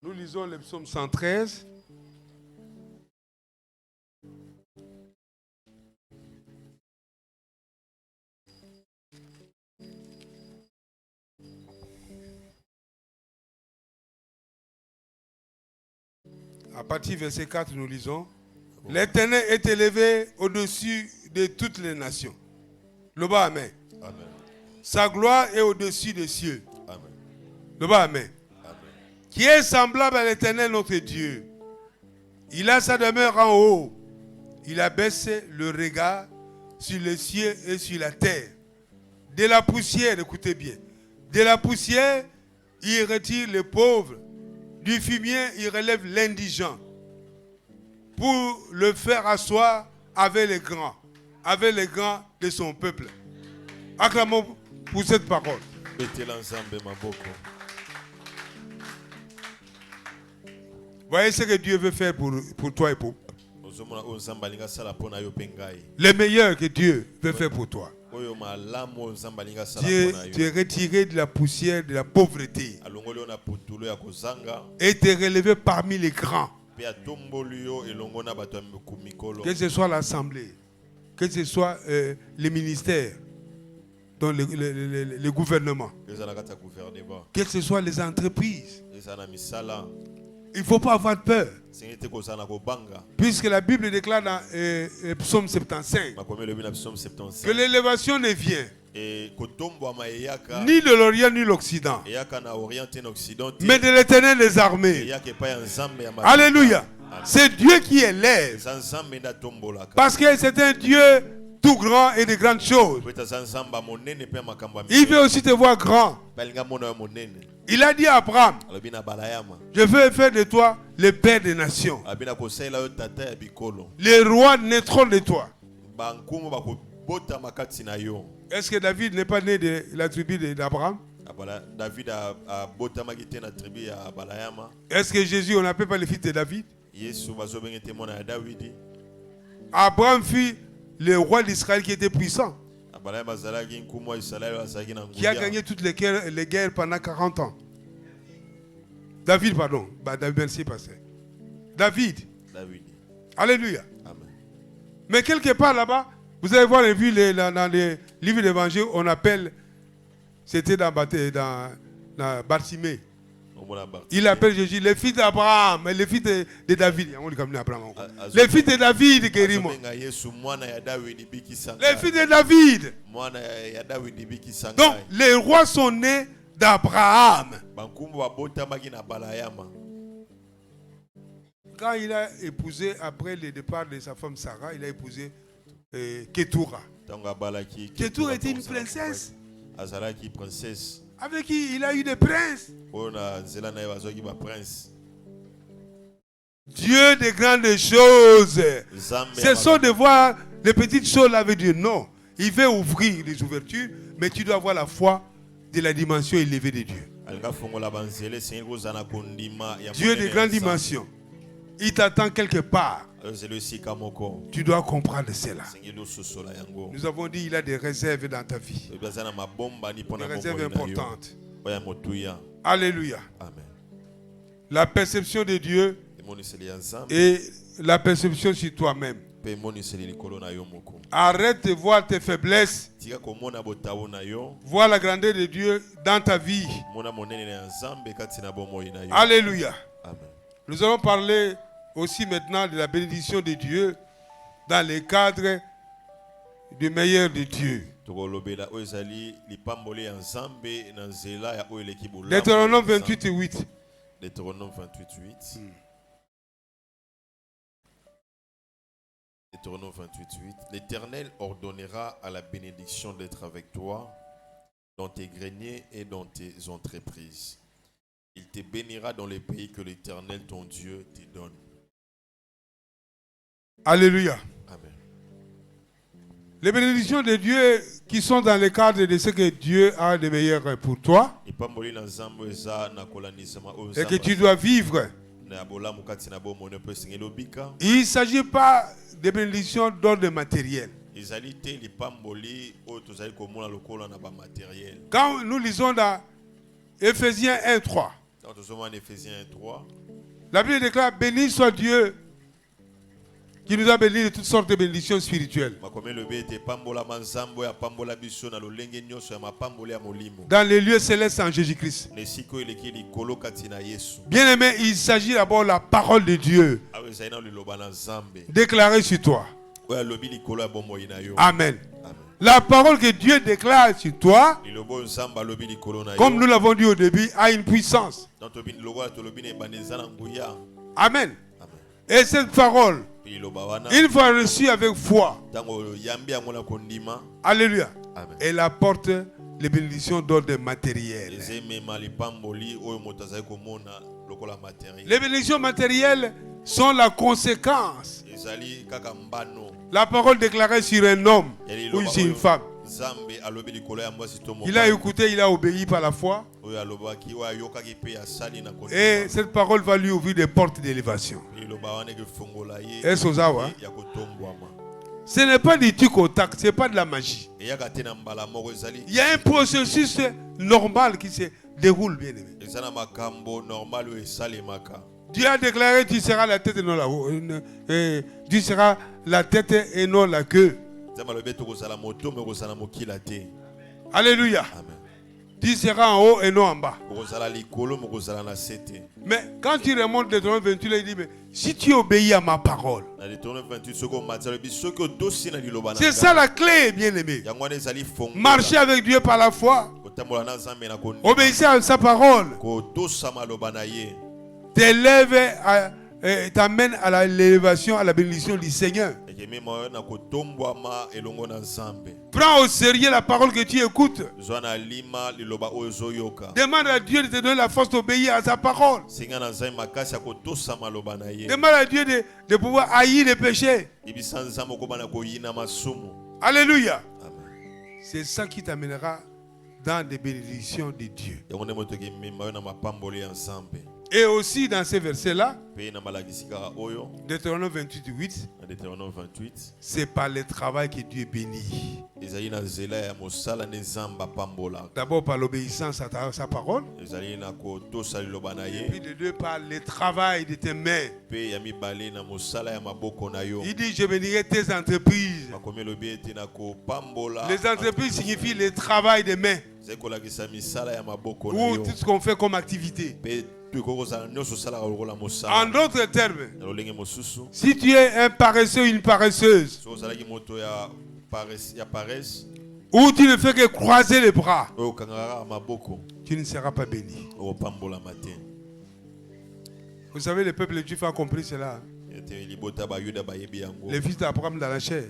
Nous lisons le psaume 113. À partir du verset 4, nous lisons. L'Éternel est élevé au-dessus de toutes les nations. Le bas, amen. Amen. Sa gloire est au-dessus des cieux. Amen. Le bas, amen. Amen. Qui est semblable à l'Éternel notre Dieu. Il a sa demeure en haut. Il a baissé le regard sur les cieux et sur la terre. De la poussière, écoutez bien, de la poussière, il retire les pauvres. Du fumier, il relève l'indigent. Pour le faire asseoir avec les grands de son peuple. Acclamons pour cette parole. Voyez ce que Dieu veut faire pour toi et pour moi. Le meilleur que Dieu veut faire pour toi. Dieu te retiré de la poussière, de la pauvreté. Et te relevé parmi les grands. Que ce soit l'Assemblée, que ce soit les ministères, dans le gouvernement, que ce soit les entreprises. Il ne faut pas avoir peur. Puisque la Bible déclare dans Psaume 75 que l'élévation ne vient ni de l'Orient ni de l'Occident, mais de l'Éternel des armées. Alléluia. C'est Dieu qui élève. Parce que c'est un Dieu tout grand et de grandes choses. Il veut aussi te voir grand. Il a dit à Abraham, je veux faire de toi le père des nations. Les rois naîtront de toi. Est-ce que David n'est pas né de la tribu d'Abraham? Est-ce que Jésus, on n'appelle pas le fils de David? Abraham fut le roi d'Israël qui était puissant, qui a gagné toutes les guerres pendant 40 ans. David, pardon. Merci, pasteur. David. Alléluia. Amen. Mais quelque part là-bas, vous allez voir dans les livres d'évangile, on appelle, c'était dans Bartimée. Il appelle Jésus le fils d'Abraham, le fils de David. Le fils de David, guéris-moi. Le fils de David. Donc, les rois sont nés d'Abraham. Quand il a épousé, après le départ de sa femme Sarah, il a épousé Ketura. Ketura était une princesse. Avec qui il a eu des princes. Dieu de grandes choses. Ce sont de voir les petites choses avec Dieu. Non. Il veut ouvrir les ouvertures, mais tu dois avoir la foi de la dimension élevée de Dieu. Dieu de grandes dimensions. Il t'attend quelque part. Tu dois comprendre cela. Nous avons dit qu'il a des réserves dans ta vie. Des réserves importantes. Alléluia. Amen. La perception de Dieu et la perception sur toi-même. Arrête de voir tes faiblesses. Vois la grandeur de Dieu dans ta vie. Alléluia. Amen. Nous allons parler aussi maintenant de la bénédiction de Dieu dans le cadre du meilleur de Dieu. Deutéronome 28:8. Deutéronome 28:8. Deutéronome 28:8. L'Éternel ordonnera à la bénédiction d'être avec toi dans tes greniers et dans tes entreprises. Il te bénira dans les pays que l'Éternel ton Dieu te donne. Alléluia. Amen. Les bénédictions de Dieu qui sont dans le cadre de ce que Dieu a de meilleur pour toi et que tu dois vivre. Il ne s'agit pas de bénédictions d'ordre matériel. Quand nous lisons dans Éphésiens 1:3, la Bible déclare: béni soit Dieu qui nous a bénis de toutes sortes de bénédictions spirituelles dans les lieux célestes en Jésus-Christ. Bien aimé, il s'agit d'abord de la parole de Dieu déclarée sur toi. Amen. La parole que Dieu déclare sur toi, comme nous l'avons dit au début, a une puissance. Amen. Et cette parole, une fois reçue avec foi, alléluia, elle apporte les bénédictions d'ordre matériel. Les bénédictions matérielles sont la conséquence. La parole déclarée sur un homme ou sur une femme. Il a écouté, il a obéi par la foi. Et cette parole va lui ouvrir des portes d'élévation. Ce n'est pas du tic au tac, ce n'est pas de la magie. Il y a un processus normal qui se déroule, bien aimé. Dieu a déclaré: tu seras la tête et non la queue. Tu seras la tête et non la queue. Alléluia. Tu seras en haut et non en bas. Mais quand tu remontes Deutéronome 28, il dit: mais si tu obéis à ma parole, c'est ça la clé, bien aimé. Marcher avec Dieu par la foi, obéissez à sa parole, t'élève, t'amène à l'élévation, à la bénédiction du Seigneur. Prends au sérieux la parole que tu écoutes. Demande à Dieu de te donner la force d'obéir à sa parole. Demande à Dieu de pouvoir haïr les péchés. Alléluia. C'est ça qui t'amènera dans des bénédictions de Dieu. Et aussi dans ces versets-là, Deutéronome 28, c'est par le travail que Dieu bénit. D'abord par l'obéissance à sa parole. Et puis de deux, par le travail de tes mains. Il dit: je bénirai tes entreprises. Les entreprises signifient le travail des mains. Ou tout ce qu'on fait comme activité. En d'autres termes, si tu es un paresseux, une paresseuse, ou tu ne fais que croiser les bras, tu ne seras pas béni. Vous savez, le peuple juif a compris cela. Les fils d'Abraham dans la chair,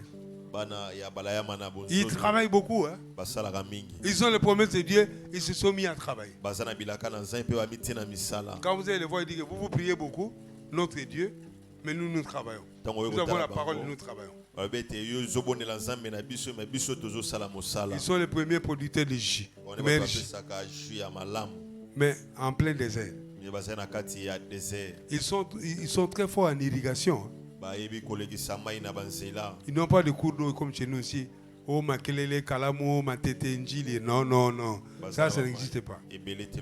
ils travaillent beaucoup. Hein? Ils ont les promesses de Dieu, ils se sont mis à travailler. Quand vous allez le voir, il dit que vous priez beaucoup, notre Dieu, mais nous travaillons. Nous avons la parole et nous travaillons. Ils sont les premiers producteurs de jus. Mais en plein désert. Ils sont très forts en irrigation. Ils n'ont pas de cours d'eau comme chez nous aussi. Oh, Makelele, Kalamo, Matete, Njili. Non, non, non. Ça n'existe pas.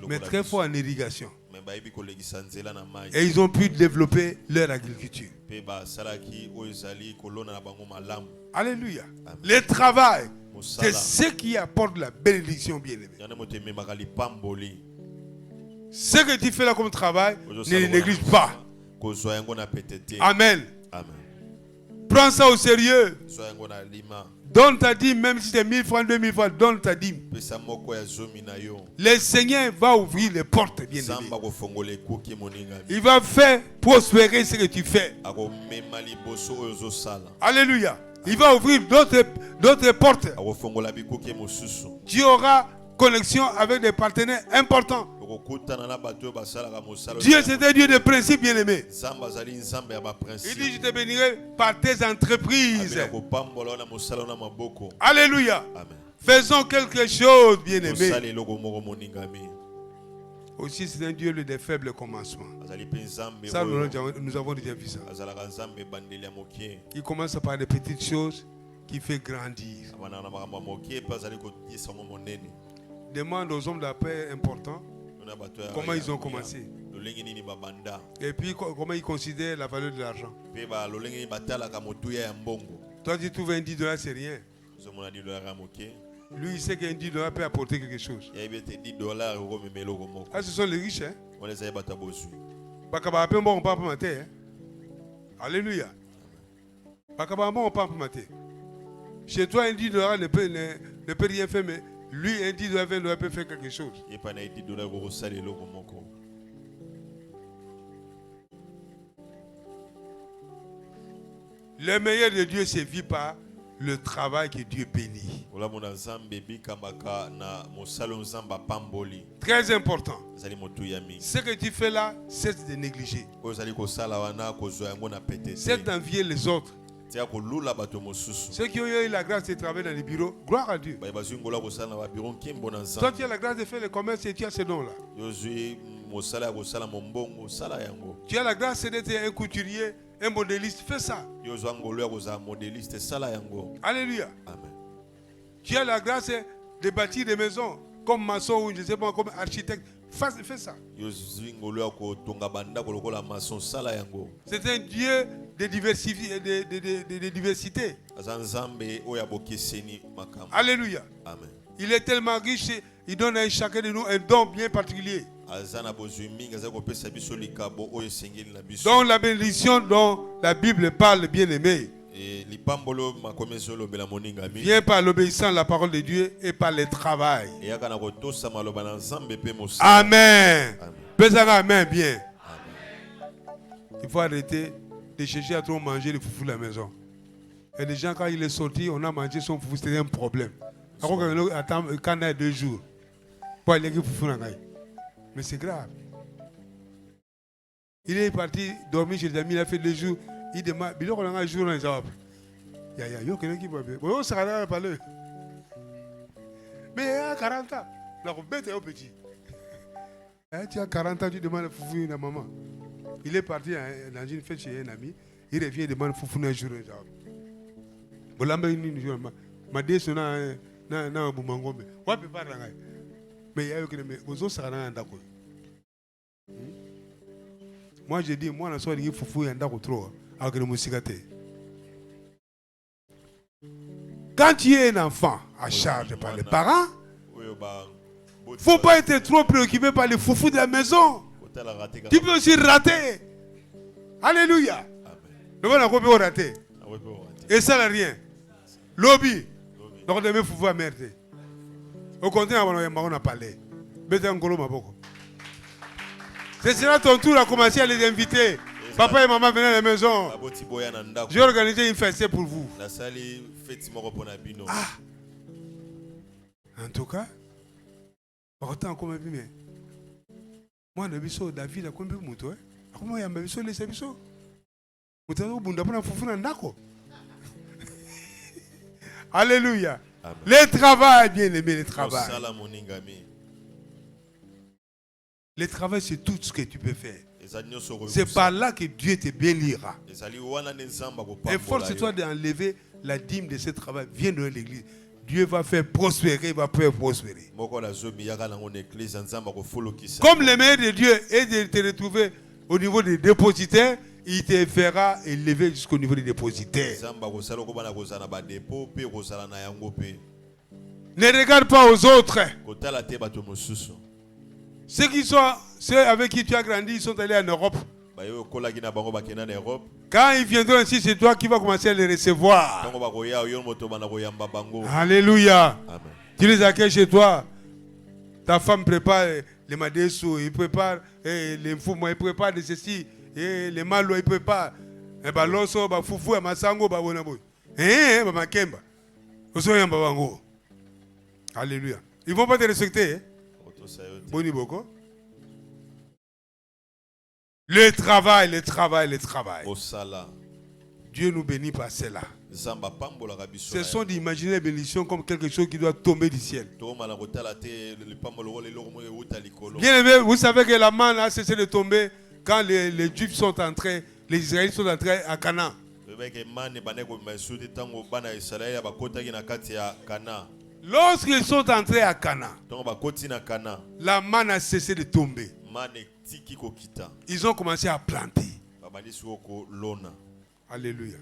Mais très fort en irrigation. Et ils ont pu développer leur agriculture. Alléluia. Le travail, c'est ce qui apporte la bénédiction, bien-aimé. Ce que tu fais là comme travail, ne néglige pas. Amen. Prends ça au sérieux. Donne ta dîme, même si c'est 1000 francs, 2000 francs, donne ta dîme. Le Seigneur va ouvrir les portes, bien aimé. Il va faire prospérer ce que tu fais. Alléluia. Il va ouvrir d'autres portes. Tu auras connexion avec des partenaires importants. Dieu, c'est un Dieu de principe, bien aimé. Il dit: je te bénirai par tes entreprises. Alléluia. Faisons quelque chose, bien aimé. Aussi, c'est un Dieu des faibles commencements. Ça, nous avons déjà vu ça. Il commence par des petites choses qui fait grandir. Abana na makambo mokie pa zali ko yesa mo monene. Demande aux hommes d'après importants Tuna bato ya. comment ils ont commencé. Lolengi nini babanda. Et puis comment ils considèrent la valeur de l'argent. Pe ba lolengi ni batala ka motuya ya mbongo. Toi tu trouves un $10, c'est rien. Zo mona $10 mokie. Lui il sait qu'un $10 peut apporter quelque chose. Ya ibete $10 ko memelo ko moko. Ah, ce sont les riches, hein. On les a bata bosu. Bakaba pe bon pas matin. Alléluia. Bakaba bon pas matin. Chez toi un $10 ne peut rien faire, mais lui un $10, $20 peut faire quelque chose. Et pas na $10 ko salelo ko moko. Le meilleur de Dieu se vit par le travail que Dieu bénit. Ola mona zambe bikambaka na mosalo nzamba pamboli. Très important. Zali motuya mi. Ce que tu fais là, c'est de négliger. Ko zali ko sala wana ko zo yango na pété. C'est d'envier les autres. Tia ko lula bato mosusu. Ceux qui ont eu la grâce de travailler dans les bureaux, gloire à Dieu. Ba bazingola ko sala na ba bureau kimbo na nzamba. Toi, tu as la grâce de faire le commerce et tu as ce don-là. Yo zui mosala ko sala mombongo sala yango. Tu as la grâce d'être un couturier, un modéliste, fais ça. Yo zo ngolo ko za modéliste sala yango. Alléluia. Amen. Tu as la grâce de bâtir des maisons comme maçon ou je ne sais pas, comme architecte. Fais ça. Yo zui ngolo ko tonga banda ko lokola maçon sala yango. C'est un Dieu de diversité. Azanzambe oya bokeseni makam. Alléluia. Amen. Il est tellement riche, il donne à chacun de nous un don bien particulier. Azana bozui minga za ko pesa biso likabo oyo sengeli na biso. Donc la bénédiction dont la Bible parle, bien aimé, Et lipambolo makomezo lobela moninga mi. vient par l'obéissance à la parole de Dieu et par le travail. Et yakana ko tosa maloba na nzambe pe mosa. Amen. Amen. Pesaka amen bien. Amen. Il faut arrêter de chercher à trop manger le foufou à la maison. Et les gens, quand il est sorti, on a mangé son foufou, c'était un problème. Alors qu'on attend quand il y a 2 jours pour aller foufou dans la. Mais c'est grave. Il est parti dormir chez les amis, il a fait 2 jours. Il demande, il a un jour dans les arbres. Il y a quelqu'un qui va bien. Bon, ça va parler. Mais il a 40 ans. La bête est au petit. Tu as 40 ans, tu demandes le foufou à la maman. Il est parti dans une fête chez un ami. Il revient et demande foufou un jour. Ma dé sonna na bumangombe. Wa pe pas ranga. Mais il y a eu que mais ozo sarana ndako. Moi je dis moi na so ringi foufou ya ndako trop avec le musikate. Quand tu es un enfant à charge par les parents, faut pas être trop préoccupé par les foufous de la maison. Tu peux aussi rater. Alléluia. Le bon a combien raté. Et ça n'a rien. Lobby. Donc demain foufou à merde. Au contraire on a parlé. C'est cela ton tour à commencer à les inviter. Papa et maman venez à la maison. J'ai organisé une fête pour vous. Ah. En tout cas, autant comme bien. Moi, le biso David a combien de moutons? Comment il y a un biso les biso? Moutons bunda pour un foufou n'andako. Alléluia. Le travail, bien aimé, le travail. Le travail, c'est tout ce que tu peux faire. C'est par là que Dieu te bénira. Efforce-toi d'enlever la dîme de ce travail. Viens dans l'église. Dieu va faire prospérer, il va faire prospérer. Comme le meilleur de Dieu est de te retrouver au niveau des dépositaires, il te fera élever jusqu'au niveau des dépositaires. Ne regarde pas aux autres. Ceux avec qui tu as grandi, ils sont allés en Europe. Quand ils viendront ici, c'est toi qui vas commencer à les recevoir. Alléluia. Amen. Tu les accueilles chez toi. Ta femme prépare les madessous, il prépare les fumos, il prépare les ceci, les malos, il prépare. Et baloso, ba fufu, ba masango, ba bonaboy. Ba makemba. Alléluia. Ils ne vont pas te respecter. Boni boko. Le travail, le travail, le travail. Dieu nous bénit par cela. Ce sont d'imaginer les bénédictions comme quelque chose qui doit tomber du ciel. Bien aimé, vous savez que la manne a cessé de tomber quand les Juifs sont entrés, les Israélites sont entrés à Canaan. Lorsqu'ils sont entrés à Cana, la manne a cessé de tomber. Ils ont commencé à planter. Alléluia.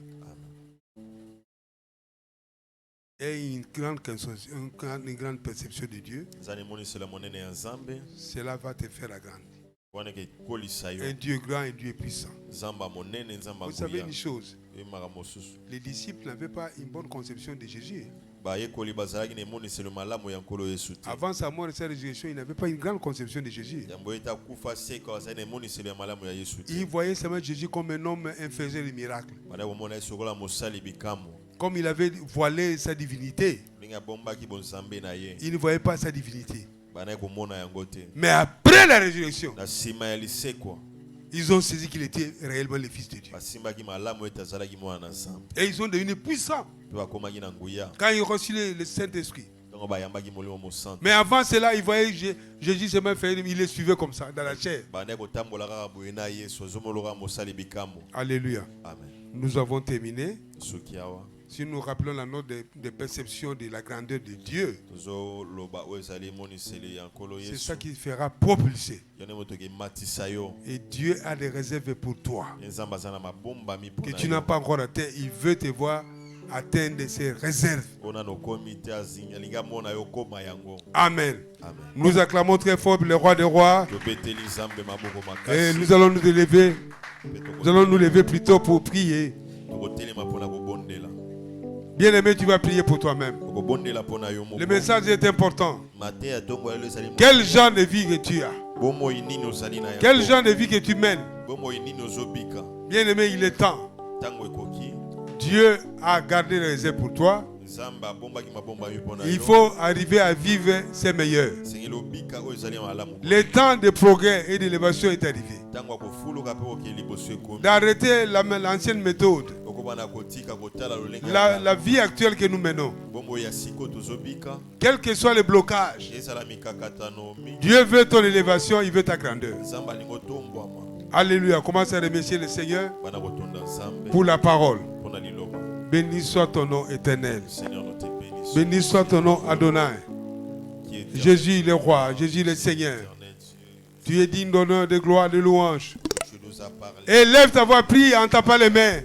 Et une grande perception de Dieu, cela va te faire agrandir. Un Dieu grand et Dieu puissant. Vous savez une chose, les disciples n'avaient pas une bonne conception de Jésus. Avant sa mort et sa résurrection, ils n'avaient pas une grande conception de Jésus. Ils voyaient seulement Jésus comme un homme inférieur des miracles. Comme il avait voilé sa divinité, ils ne voyaient pas sa divinité. Mais après la résurrection, ils ont saisi qu'il était réellement le Fils de Dieu. Et ils sont devenus puissants quand ils ont reçu le Saint-Esprit. Mais avant cela, ils voyaient Jésus seulement faire, ils le suivaient comme ça, dans la chair. Alléluia. Amen. Nous avons terminé. Si nous rappelons la note de perception de la grandeur de Dieu, c'est ça qui fera propulser. Et Dieu a des réserves pour toi que tu n'as pas encore atteint. Il veut te voir atteindre ces réserves. Amen. Nous acclamons très fort le roi des rois. Et nous allons nous lever. Nous allons nous lever plutôt pour prier. Bien-aimé, tu vas prier pour toi-même. Le message est important. Quel genre de vie que tu as? Quel genre de vie que tu mènes? Bien-aimé, il est temps. Dieu a gardé les réserves pour toi. Il faut arriver à vivre ses meilleurs. Le temps de progrès et d'élévation est arrivé. D'arrêter l'ancienne méthode. La vie actuelle que nous menons, quel que soit le blocage, Dieu veut ton élévation, il veut ta grandeur. Alléluia. Commence à remercier le Seigneur pour la parole. Béni soit ton nom éternel. Béni soit ton nom Adonai. Jésus le roi, Jésus le Seigneur. Tu es digne d'honneur, de gloire, de louange. Élève ta voix, prie en tapant les mains.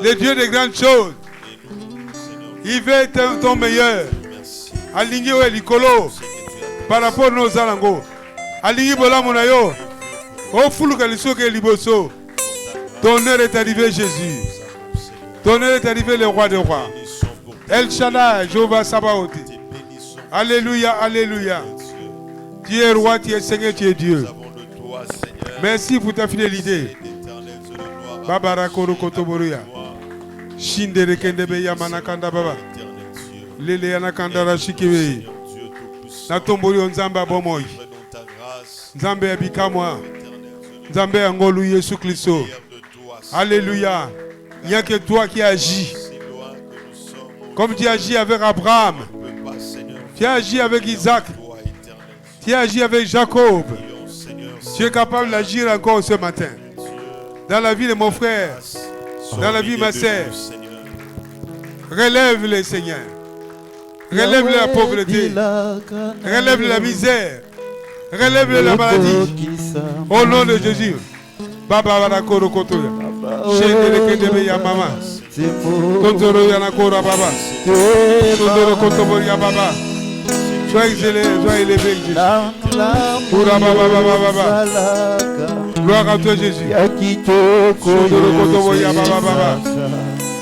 Le Dieu des grandes choses. Il veut ton meilleur. Aligné ou Elikolo. Par rapport à nos alangos. Aligné bola monayo. Oh foulou kaliso ke liboso. Ton heure est arrivé Jésus. Ton heure est arrivé le roi des rois. El Shaddai, Jéhovah Sabaoth. Alléluia, alléluia. Tu es roi, tu es Seigneur, tu es Dieu. Merci pour ta fidélité. Babara Koro Kotoboruya. Shindere Kendebe Yamanakanda Baba. Lele Yanakanda Rashikewe. Natombori Onzamba Bomoy. Nzambe Abikamwa. Nzambe Angolu Yesu Christo. Alléluia. Il n'y a que toi qui agis. Comme tu agis avec Abraham. Tu agis avec Isaac. Tu agis avec Jacob. Tu es capable d'agir encore ce matin. Dans la vie de mon frère. Dans la vie de ma sœur. Relève-les, Seigneur. Relève-les la pauvreté. Relève-les la misère. Relève-les la maladie. Au nom de Jésus. Baba Barakoro Kotoya. Chendele Kedebe ya mama. Tontoro Yanakora Baba. Tontoro Kotobori ya Baba. Sois exilé, sois élevé, Jésus. Gloire à toi, Jésus.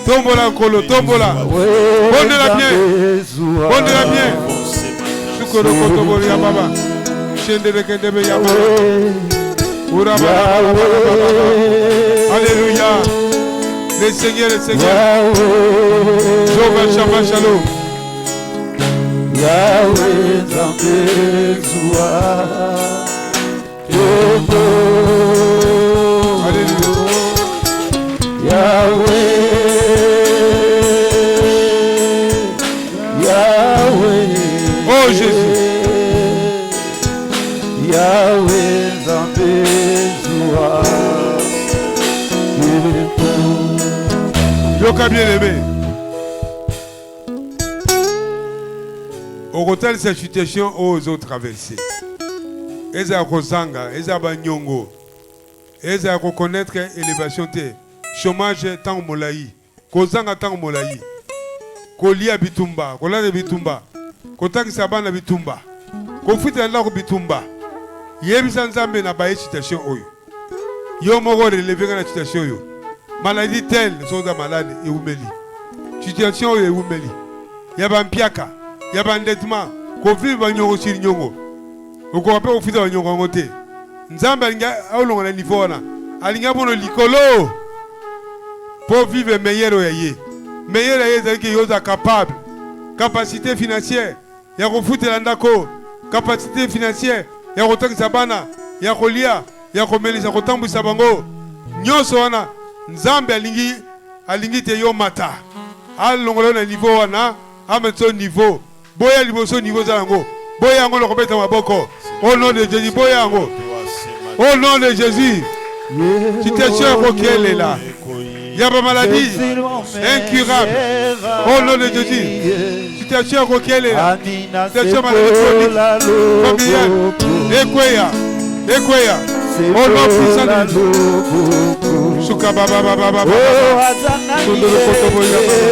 Tombola, Kolo, tombola. Bonne-la bien. Bonne-la bien. Sukoro Kotobori ya Baba. Chendele Kedebe ya Baba. Alléluia. Le Seigneur, le Seigneur. Jéhovah Shabbat Shalom. Yahweh Zambezua Yobo Alléluia. Yahweh Yahweh Oh Jésus. Yahweh Yoka bien-aimé. Au côté de cette situation aux autres traversées. Eza kozanga, eza banyongo. Eza reconnaître élévation te. Chômage tant molayi. Kozanga tant molayi. Kolia bitumba, kolade bitumba. Kotaki sabana bitumba. Kofita ndako bitumba. Yebisa nzambe na baye situation oyo. Yo moko relever na situation oyo. Maladie telle, sont malade et oumeli. Situation oyo oumeli. Yaba mpiaka, yaba ndetma, kofi banyongo siri nyongo. Okorape ofita banyongo ngote. Nzambe alinga aolonga na niveau wana. Alinga bono likolo. Pour vivre meilleur oyaye. Meilleur oyaye c'est que yoza capable. Capacité financière. Ya kofutela ndako. Capacité financière. Ya kotangisa bana. Ya kolia. Ya komelisa kotambwisa bango. Nyonso wana. Nzambe alingi te yo mata. Alongolo na niveau wana. Ametso niveau. Boya liboso niveau zalango. Boya yango lokobeta maboko. Au nom de Jésus. Boya yango. Au nom de Jésus. Situation auquel est là. Il y a pas maladie incurable. Au nom de Jésus. Situation auquel est là. Situation maladie chronique. Familiale. Ekweya. Au nom puissant de Jésus. Souka baba baba. Sondolo kotobo ya baba.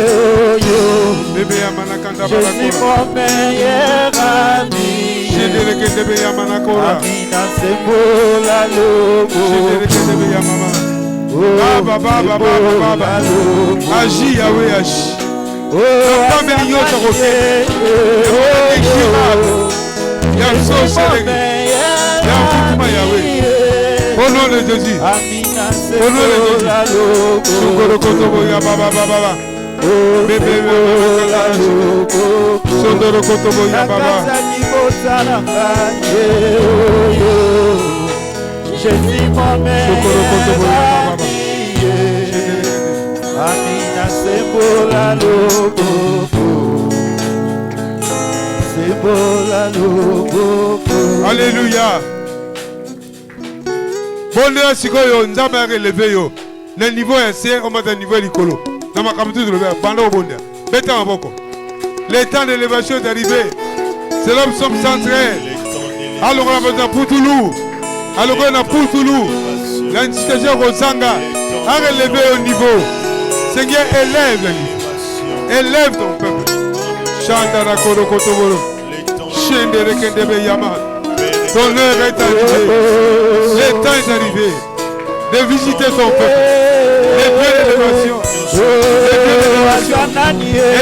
Bébé ya manakanda baba. Je suis mon meilleur ami. Jendeleke debe ya manakora. Amina sembola lobo. Jendeleke debe ya mama. Baba. Agis Yahweh, agis. La femme est l'ignote à refait. Il y a un saut célèbre. Il y a un foutement Yahweh. Au nom de Jésus. Au nom de Jésus. Sokoro kotobo ya baba. Bébé Sondoro kotobo ya baba. Je suis mon meilleur ami. Amina sembola lobo. Alléluia. Bonne sikoyo nzamba relevé yo. Le niveau est serré au matin niveau likolo. Dans ma caméra de le banda au bonde. Beta maboko. Le temps d'élévation est arrivé. C'est l'homme somme centré. Alors on a besoin pour Toulou. Alors on a pour Toulou. L'institution Rosanga a relevé au niveau. Seigneur, élève ton peuple. Chantara Koro Kotoboro. Chendere Kendebe Yama. Ton heure est arrivée. Le temps est arrivé de visiter ton peuple. Les dieux d'élévation.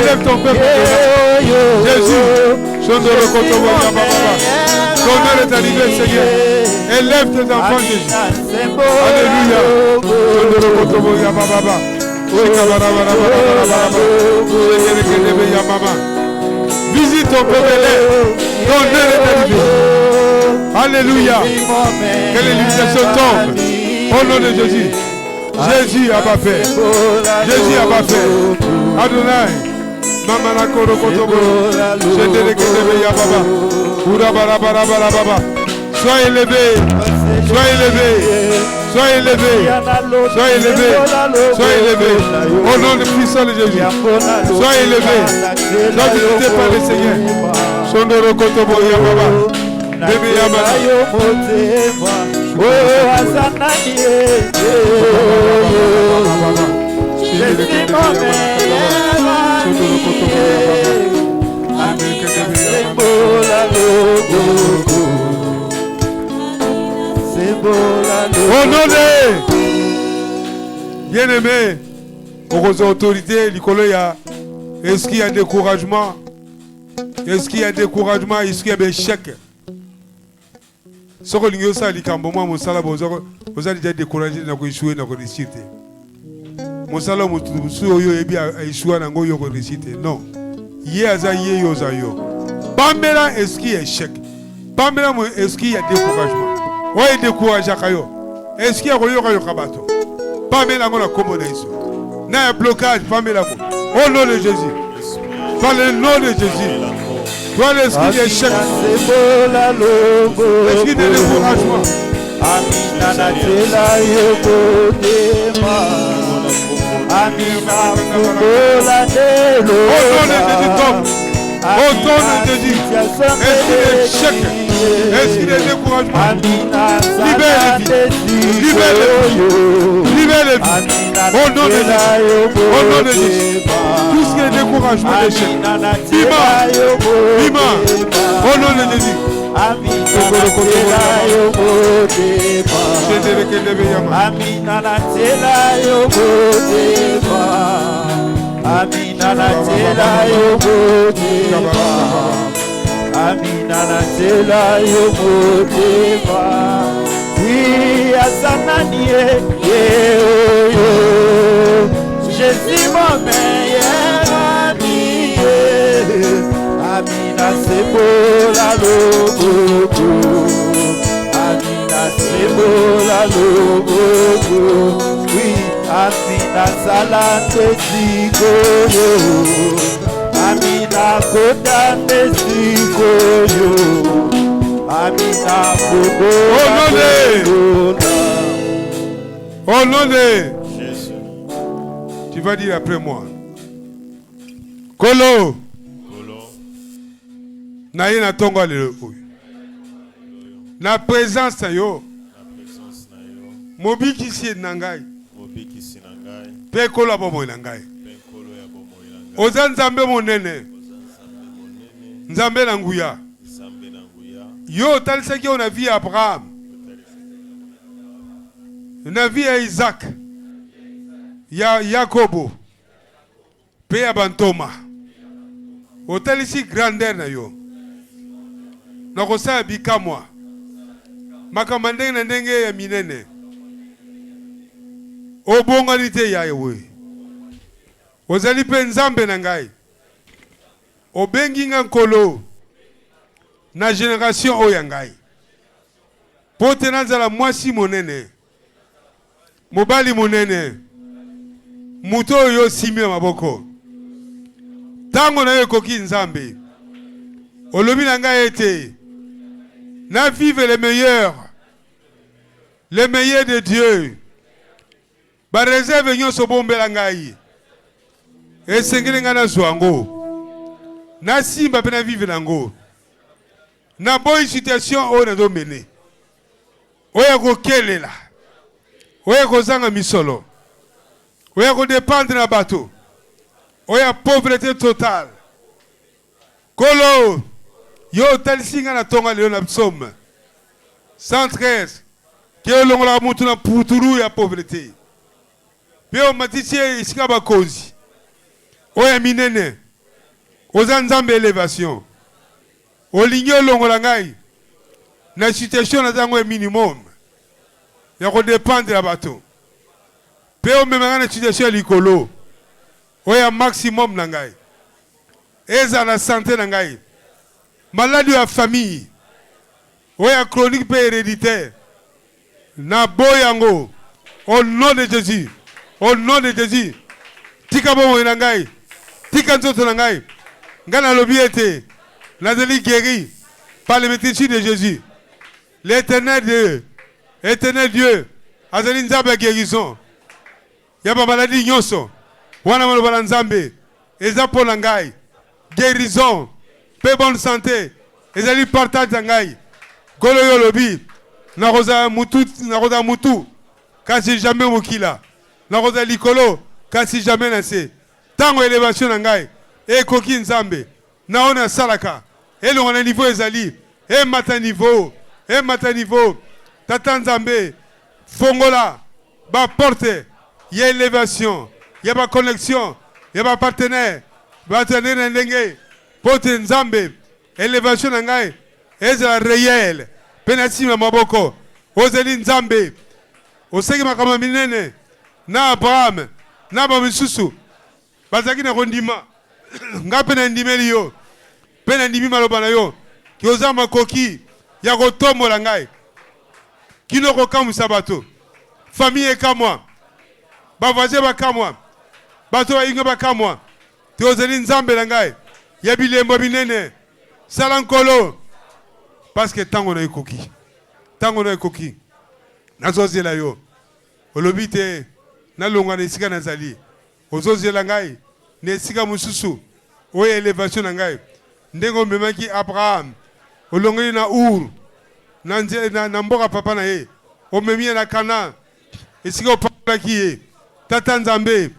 Élève ton peuple. Jésus. Chandoro Kotobo Yama. Ton heure est arrivée, Seigneur. Élève tes enfants, Jésus. Alléluia. Chandoro Kotobo Yama. Visite ton peuple, ton heure est arrivée. Alléluia. Que les limitations tombent. Au nom de Jésus. Jésus a pas fait. Jésus a pas fait. Adonai. Maman la koro kotobo. Je te réclame ya baba. Ura bara bara bara baba. Sois élevé. Sois élevé. Sois élevé. Sois élevé. Sois élevé. Au nom du puissant de Jésus. Sois élevé. Sois visité par le Seigneur. Sondoro kotobo ya baba. Bébé ya baba. Au nom de bien-aimé, aux autorités, est-ce qu'il y a découragement? Est-ce qu'il y a découragement? Est-ce qu'il y a échec? Ce que nous avons dit, vous avez déjà découragé de échouer dans la réussite. Mon salaire, échoué dans la réussite. Non. Pamela, est-ce qu'il y a échec? Pamela, est-ce qu'il y a découragement? Oui, découragé. Est-ce qu'il y a un kabato? Pamela, on a commandé ça. Il y a un blocage, Pamela. Au nom de Jésus. Par le nom de Jésus. Toi, l'esprit d'échec. L'esprit de découragement. natela yo motema amina fungola nelo Au nom de Jésus, esprit d'échec, esprit de découragement, libère les vies, libère les vies, libère les vies. Au nom de Jésus, au nom de Jésus, tout ce qui est découragement, d'échec, Bima, au nom de Jésus. Amina natela yo motema Amina natela yo motema Amina natela yo motema Oui asanani ye yo Jésus mon meilleur ami Amina c'est pour la logo Amina c'est pour la logo Oui Amina salate sikoyo Amina kota sikoyo Amina kogo Au nom de Jésus. Tu vas dire après moi. Kolo. Na ye na tongo lelo oyo. Na présence na yo. Mobikisi na ngai. Pe kolo bomo na ngai. Oza nzambe monene. Nzambe na nguya. Yo talisaki on a vie Abraham. Na vie ya Isaac. Ya Yakobo. Pe ya bantoma. Otalisi grandeur na yo. Nakosala bikamwa. Makambo ndenge na ndenge ya minene. Obongani te ya yewe. Ozali pe nzambe na ngai. Obengi nga nkolo. Na génération oyo ngai. Po te nazala mwasi monene. Mobali monene. Muto oyo simia maboko. Tango na yo ekoki nzambe. Olobi na ngai ete. Na vive le meilleur de Dieu. Ba réserve nyonso bombela ngai. Esengeli nga na zwango. Na simba pe na vive nango. Na boy situation o na do mene. Oya ko kelela. Oya ko zanga misolo. Oya ko dépendre na bateau. Oya pauvreté totale. Kolo. Yo talisinga na tonga leo na psaume 113 ke longola mutu na puturu ya pauvreté. Peo matisie isika bakozi. Oya minene. Oza nzambe élévation. Olinyo longola ngai. Na situation na zango e minimum. Ya ko dépendre ya bato. Peo memanga na situation likolo. Oya maximum na ngai. Eza na santé na ngai. Maladie de la famille. Oya chronique pe héréditaire. Na boyango. Au nom de Jésus. Au nom de Jésus. Tika bomo nangai. Tika nzoto nangai. Ngana lobi ete. Nazeli guéri par le métier de Jésus. L'éternel Dieu. Éternel Dieu. Azeli nzambe guérison. Yaba maladie nyonso. Wana maloba nzambe. Eza po nangai. Guérison. Pe bonne santé. Ezali partage ngai. Kolo yo lobi. Na roza mutu. Kasi jamais mokila. Na roza likolo. Kasi jamais nase. Tango élévation ngai. E koki nzambe. Na ona salaka. E longona niveau ezali. E mata niveau. E mata niveau. Tata nzambe. Fongola. Ba porte. Ya élévation. Ya ba connexion. Ya ba partenaire. Partenaire ndenge. Pote nzambe, élévation na ngai, ezala réel, penasima maboko, ozeli nzambe, oseki makambo minene, na Abraham, na bamisusu, bazaki na kondima, nga pe na ndimeli yo, pe na ndimi maloba na yo, ki oza makoki, ya kotombola ngai, kino kokamwisa bato, famille ekamwa, bavoisin bakamwa, bato bainga bakamwa, te ozeli nzambe na ngai, ya bilembo binene sala nkolo parce que tango na ekoki nazozela yo olobi te nalongwa na esika nazali ozozela ngai na esika mosusu oyo elevation na ngai ndenge omemaki Abraham olongeli na Ur na mboka papa na ye omemi ye na Kana esika opambolaki ye tata Nzambe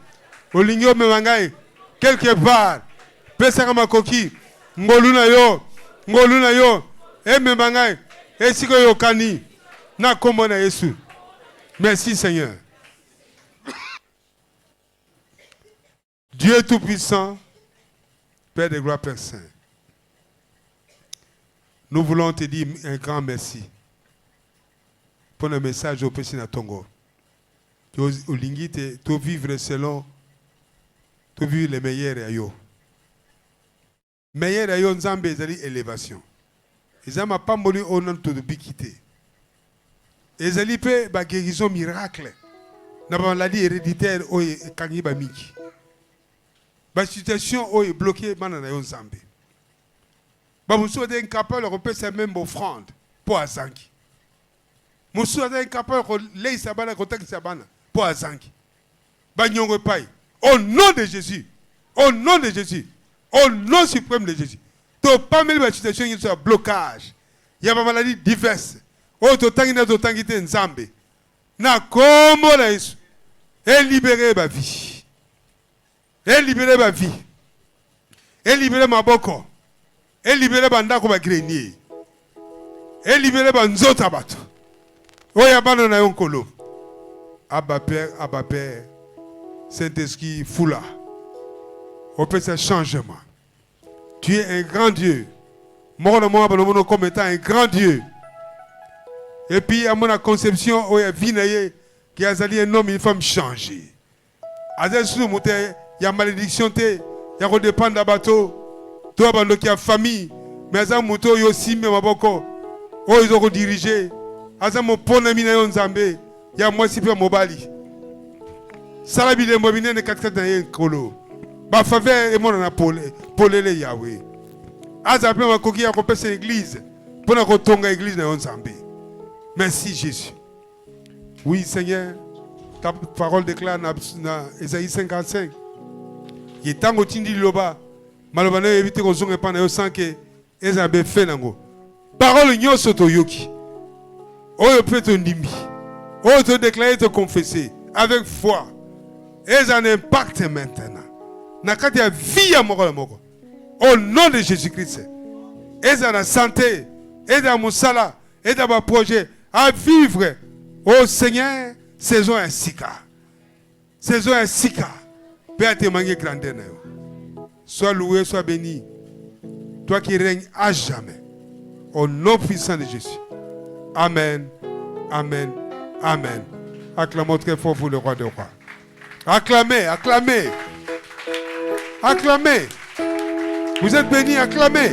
olingi omema ngai quelque part pesaka makoki ngolu na yo emema ngai esika oyo okani na kombo na Yesu. Merci Seigneur. Dieu Tout-Puissant, Père de gloire, Père Saint, nous voulons te dire un grand merci pour le message au Péché Natongo. Tu vivre selon, tu vivre les meilleurs à yo. Meilleurs à yo, Nzambe, c'est élévation. Ils n'ont pas mouru au nom de bikité. Ils ont fait une guérison miracle. Dans la maladie héréditaire, quand il y a miki. La situation est bloquée dans le Nzambe. Nous sommes incapables de faire même offrande pour Azangi. Nous sommes incapables de faire sabana contact sabana pour Azangi. Au nom de Jésus, au nom de Jésus, au nom suprême de Jésus. Tu n'as pas mis la situation qui est un blocage. Il y a des maladies diverses. Oh, tu as été Nzambe. Na como na Yesu. Et libérer ma vie. Et libérer ma vie. Et libérer ma boko. Et libérer ma ndako ma grenier. Et libérer ma nzota bato. Oh, ya bana na yonkolo. Abba Père, Saint-Esprit, foula. On peut ce changement. Tu es un grand Dieu. Moi, comme étant un grand Dieu. Et puis, à mon conception, il y a vie qui a un homme et une femme changés. Il y a malédiction, il y a redépendre d'un bateau. Toi, il y a famille. Mais il y a moto, il y a aussi mes maboko. Oh, ils ont redirigé. Il y a mon pont ami na Nzambe. Il y a moi si peu mobali. Salabi de mobine ne 4 kolo. Ba faveur et mon na polele Yahweh. Azape ma koki ya kopesa l'église. Pour na kotonga église na Nzambe. Merci Jésus. Oui Seigneur, ta parole déclare dans Ésaïe 55. Il est temps que tu dis loba. Malobana éviter qu'on zonge pas na sans que Ezabe fait nango. Parole nyoso to yoki. Oh peut te ndimi. Oh te déclarer te confesser avec foi. Et ça a un impact maintenant. Nakati ya vie à moko. Au nom de Jésus-Christ. Et ça a la santé. Et dans mon sala. Et dans mon projet. À vivre. Oh Seigneur. Saison un sika. Saison un sika. Père te mangue grandeur. Sois loué, sois béni. Toi qui règnes à jamais. Au nom puissant de Jésus. Amen. Amen. Amen. Acclamons très fort pour le roi des rois. Acclamez, acclamez. Acclamez. Vous êtes bénis, acclamez.